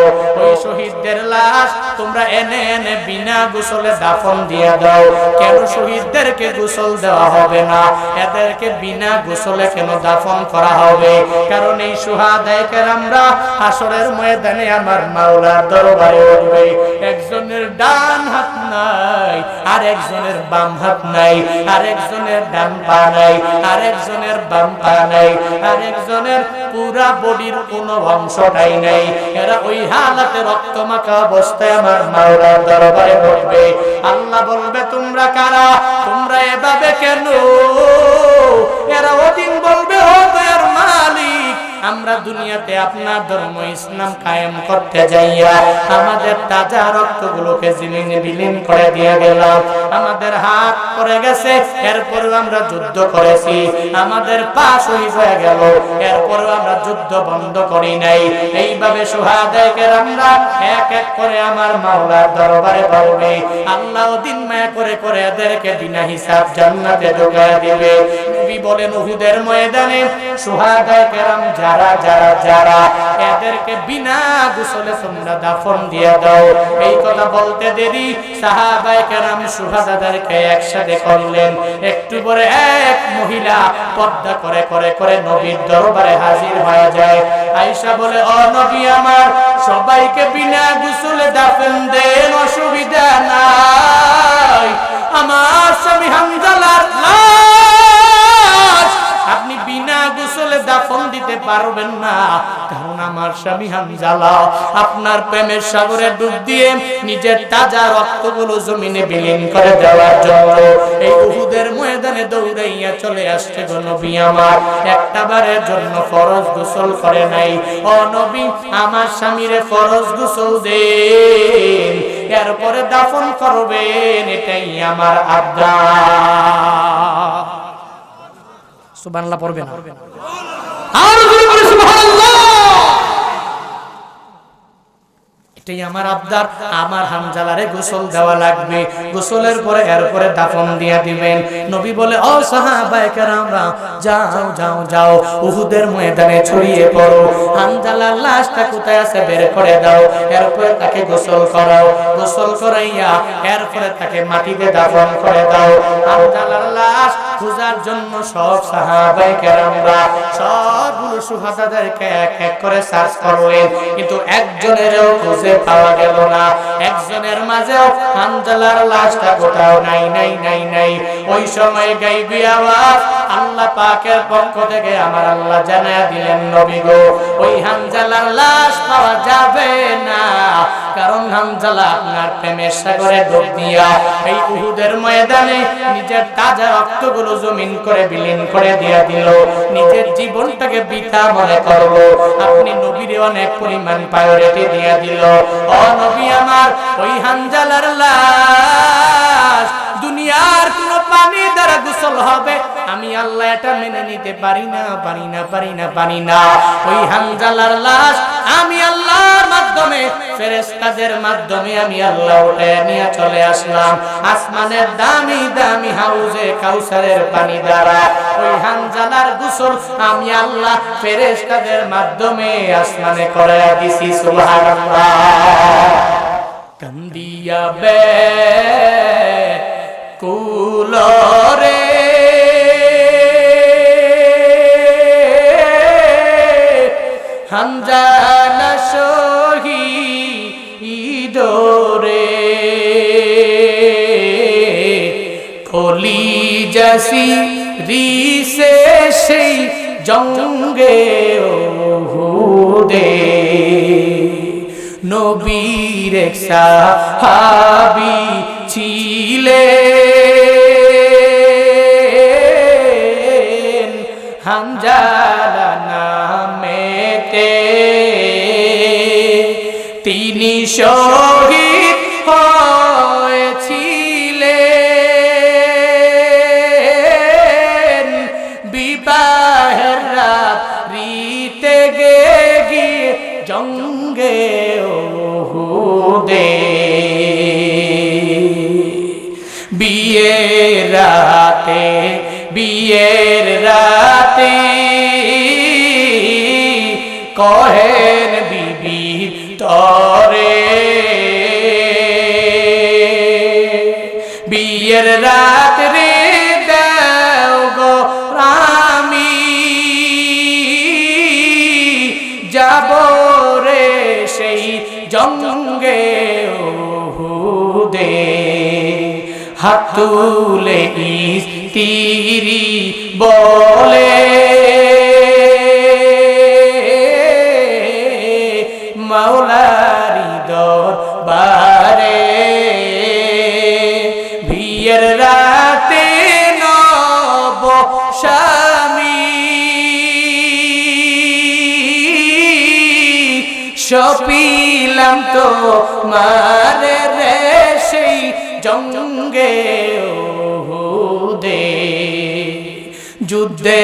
ওই শহীদদের লাশ তোমরা এনে এনে বিনা গোসলে দাফন দিয়ে দাও। কেন শহীদদেরকে গোসল দেওয়া হবে না, এদেরকে বিনা গোসলে কেন দাফন করা হবে? কারণ এই শুহাদায়ে কেরামরা হাসরের ময়দানে আমার মাওলার দরবারে উঠবে। একজনের ডান হাত নাই, আর একজনের বাম হাত নাই, আর একজনের ডান পা নাই, আর একজনের বাম পা নাই, আর একজনের পুরা বডির কোনো অংশটাই নাই। এরা ওই হালাতে রক্তমাখা অবস্থায় আমার মাওলার দরবারে উঠবে। আল্লাহ বলবে, তোমরা কারা? তোমরা এভাবে কেন? এরা ওদিন বলবে, ও দয়ার মালিক, আমরা দুনিয়াতে আপনার ধর্ম ইসলাম কায়েম করতে যাইয়া আমাদের তাজা রক্তগুলোকে জিমিনে বিলীন করে দিয়ে গেলাম। আমাদের হাত পড়ে গেছে, এরপরেও আমরা যুদ্ধ করেছি। আমাদের পা শহীদ হয়ে গেল, এরপরেও আমরা যুদ্ধ বন্ধ করি নাই। এইভাবে শুহাদায়ে কেরামরা এক এক করে আমার মাওলার দরবারে বলবে। আল্লাহ দিন মায়া করে করে এদেরকে বিনা হিসাব জান্নাতে ঢুকায় দিবে। নবী বলেন, উহুদের ময়দানে শুহাদায়ে কেরাম যারা যারা যারা এদেরকে বিনা গোসলে তোমরা দাফন দিয়ে দাও। এই কথা বলতে দেরি সাহাবায়ে কেরাম শুহাদাদেরকে একসাথে করলেন। একটু পরে এক মহিলা পর্দা করে করে করে নবীর দরবারে হাজির হয়ে যায়। আয়েশা বলে, ও নবী আমার, সবাইকে বিনা গোসলে দাফন দেন, অসুবিধা নাই। আমার স্বামী হামজালার লাশ আপনি বিনা গোসলে দাফন দিতে পারবেন না, কারণ আমার স্বামী হামজালা আপনার প্রেমের সাগরে ডুব দিয়ে নিজের তাজা রক্তগুলো জমিনে বিলীন করে দেওয়ার জন্য এই উহুদের ময়দানে দৌড়াইয়া চলে আসছে গো নবী আমার। একটাবারের জন্য ফরজ গোসল করে নাই। ও নবী, আমার স্বামীরে ফরজ গোসল দেন, এরপরে দাফন করবেন, এটাই আমার আবদার। সুবহানাল্লাহ পড়বে না? আর জোরে বলে সুবহানাল্লাহ। এটাই আমার আবদার, আমার হামজালারে গোসল দেওয়া লাগবে, গোসলের পরে এরপরে দাফন দিয়া দিবেন। নবী বলে, ও সাহাবায়ে কেরামরা, যাও যাও যাও, উহুদের ময়দানে ছড়িয়ে পড়ো, হামজালার লাশটা কোথায় আছে বের করে দাও, এরপরে তাকে গোসল করাও, গোসল করাইয়া এরপরে তাকে মাটিতে দাফন করে দাও। হামজালার লাশ খোঁজার জন্য সব সাহাবায়ে কেরামরা সবগুলো শুহাদাদেরকে এক এক করে সার্চ করলেন, কিন্তু একজনেরও খুঁজে পাওয়া গেল না। একজনের মাঝেও হামজালার লাশটা কোথাও নাই নাই নাই নাই। ওই সময় গায়বী আওয়াজ আল্লাহ পাকের পক্ষ থেকে আমার আল্লাহ জানায়া দিলেন, নবী গো, ওই হামজালার লাশ পাওয়া যাবে না, কারণ হামজালা আপনার প্রেমের সাগরে ডুব দিয়া এই উহুদের ময়দানে নিজের তাজা রক্তগুলো জমিন করে বিলীন করে দিয়া দিল, নিজের জীবনটাকে বৃথা মনে করলো, আপনি নবীরে অনেক পরিমাণ প্রায়োরিটি দিয়া দিল। ও নবী আমার, ওই হামজালার লাশ দুনিয়ার কোন পানি দ্বারা গোসল হবে, আমি আল্লাহ এটা মেনে নিতে পারি না পারি না পারি না পারি না। ওই হামজালার লাশ আমি আল্লাহর মাধ্যমে, ফেরেশতাদের মাধ্যমে আমি আল্লাহ উঠায় নিয়ে চলে আসলাম আসমানের দামি দামি হাউজে কাউসারের পানি দ্বারা। ওই হামজালার গোসল আমি আল্লাহ ফেরেশতাদের মাধ্যমে আসমানে করে দিছি। সুবহানাল্লাহ। কান্দিয়া বে কুলরে হামজালা শহীদ রে, কলিজাসি রিসে সেই জঙ্গে ওহুদে, নবীর এক সাহাবী ছিলেন হামজালা নামেতে, তিনি শহীদ হয়েছিলেন বিবাহের রাত্রিতে গিয়ে জঙ্গে ওহুদে, বিয়ের রাতে কহেন বিবি তরে, বিয়ের রাত রে দাও গো রামি, যাব রে সেই জঙ্গে ওহুদে, হাত তুলে স্ত্রী বলে, মাওলারি দরবারে, বিয়ের রাতে নব স্বামী সপিলাম তো মারে রে সেই জঙ্গে ওহুদে, যুদ্ধে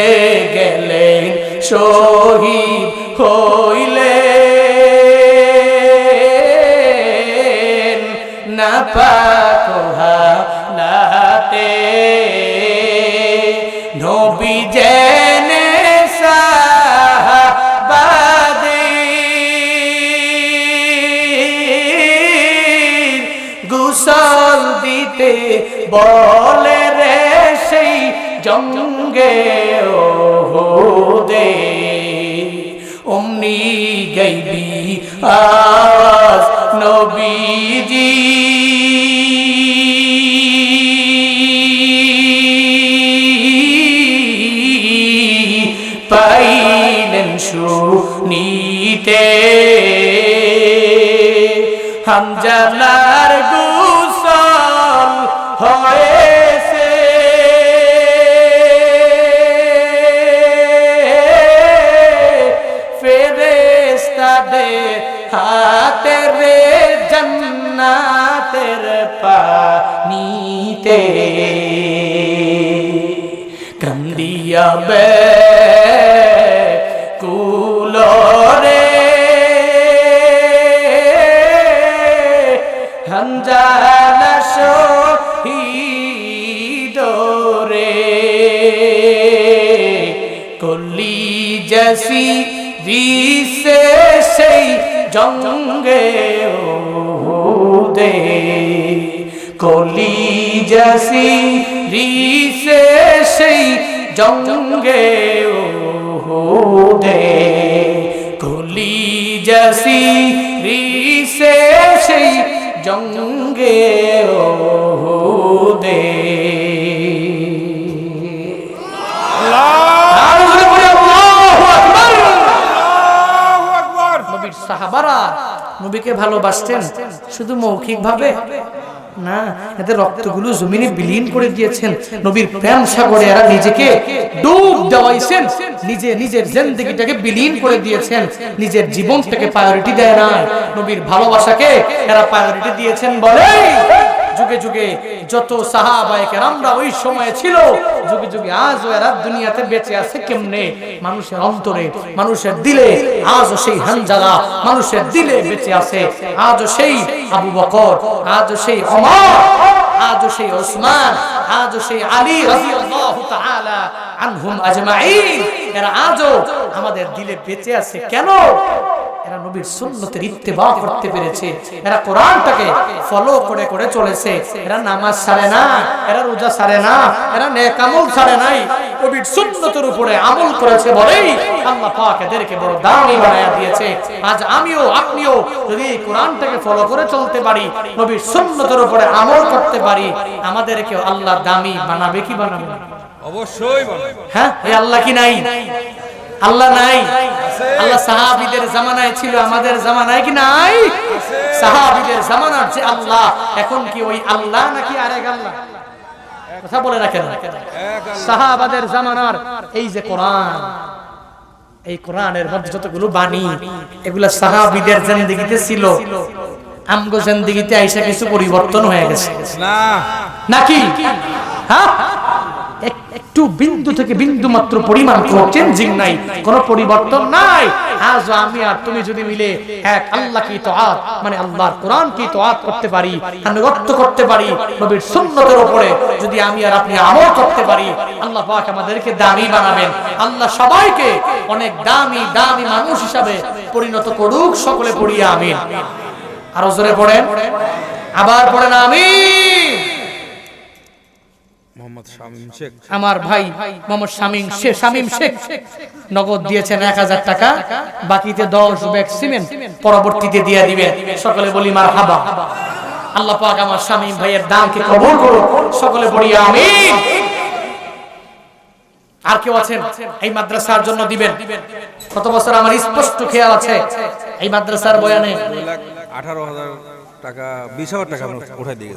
গেলেন শহীদ হইলেন নাপাক হালাতে, নবী জেনে সাহাবাদের গোসল দিতে বলে রে সেই জঙ্গে ওহুদে, অমনি গাইবি আওয়াজ নবীজি পাইলেন শুনিতে, হামজালার গোসল হয়েছে, ফেরেশতাদের হাতে রে জান্নাতের পানিতে, কান্দিয়া বে কুলরে জালা শহীদ রে কলিজাসি রিসে সেই জঙ্গে দে কলিজাসি রিসে সেই জঙ্গে দে কলিজাসি রিসে সেই জঙ্গে দে নবীর সাহাবারা নবীকে ভালোবাসতেন শুধু মৌখিক ভাবে না, এদের রক্তগুলো জমিনে বিলীন করে দিয়েছেন। নবীর প্রেম সাগরে এরা নিজেকে ডুব দেওয়াইছেন, নিজের জিন্দেগিটাকে বিলীন করে দিয়েছেন, নিজের জীবনটাকে প্রায়োরিটি দেয় না, নবীর ভালোবাসাকে এরা প্রায়োরিটি দিয়েছেন। বলে যুগে যুগে যত সাহাবায়ে কেরামরা ওই সময় ছিল, যুগে যুগে আজও এরা দুনিয়াতে বেঁচে আছে কেমনে? মানুষের অন্তরে, মানুষের দিলে আজও সেই হানজালা মানুষের দিলে বেঁচে আছে। আজও সেই আবু বকর, আজও সেই ওমর, আজও সেই ওসমান, আজও সেই আলী রাদিয়াল্লাহু তাআলা আনহুম আজমাইন, এরা আজও আমাদের দিলে বেঁচে আছে। কেন? এরা নবীর সুন্নতের ইত্তেবা করতে পেরেছে, এরা কোরআনটাকে ফলো করে করে চলেছে। এরা নামাজ ছাড়ে না, এরা রোজা ছাড়ে না, এরা নেক আমল ছাড়ে নাই, নবীর সুন্নতের উপরে আমল করেছে বলেই আল্লাহ পাক এদেরকে বড় দামি বানায়া দিয়েছে। আজ আমিও আপনিও যদি এই কোরআনটাকে ফলো করে চলতে পারি, নবীর সুন্নতের উপরে আমল করতে পারি, আমাদেরকে আল্লাহ দামি বানাবে কি বানাবে না? অবশ্যই বানাবে। হ্যাঁ, এই আল্লাহ কি নাই? আল্লাহ নাই? আল্লাহ সাহাবীদের জামানায় ছিল, আমাদের জামানায় কি নাই? সাহাবীদের জামানার যে আল্লাহ, এখন কি ওই আল্লাহ নাকি আরেক আল্লাহ? কথা বলে না কেন? সাহাবাদের জামানার এই যে কোরআন, এই কোরআনের মধ্যে যতগুলো বাণী, এগুলা সাহাবীদের জিন্দেগিতে ছিল, আমগো জিন্দেগিতে আইসা কিছু পরিবর্তন হয়ে গেছে না নাকি? হ্যাঁ, একটু বিন্দু থেকে বিন্দু মাত্র পরিমাণ কোনো চেঞ্জিং নাই, কোনো পরিবর্তন নাই। আজ আমি আর তুমি যদি মিলে এক আল্লাহকে ইতাআত মানে আল্লাহর কোরআনকে ইতাআত করতে পারি, আনুগত্য করতে পারি, নবীর সুন্নতের উপরে যদি আমি আর আপনি আমল করতে পারি, আল্লাহ পাক আমাদেরকে দামি বানাবেন। আল্লাহ সবাইকে অনেক দামি দামি মানুষ হিসাবে পরিণত করুক। সকলে পড়ি আমিন। আরো জোরে পড়েন, আবার পড়েন আমিন। মোহাম্মদ শামীম শেখ, আমার ভাই মোহাম্মদ শামীম শেখ নগদ দিয়েছেন 1000 টাকা, বাকিতে 10 ব্যাগ সিমেন্ট পরবর্তীতে দিয়ে দিবেন। সকলে বলি মারহাবা। আল্লাহ পাক আমার শামীম ভাইয়ের দানকে কবুল করুন। সকলে বলি আমিন। আর কেউ আছেন এই মাদ্রাসার জন্য দিবেন? কত বছর আমার স্পষ্ট খেয়াল আছে এই মাদ্রাসার বয়ানে 2,18,000 টাকা 20,000 টাকা উঠাই দিয়ে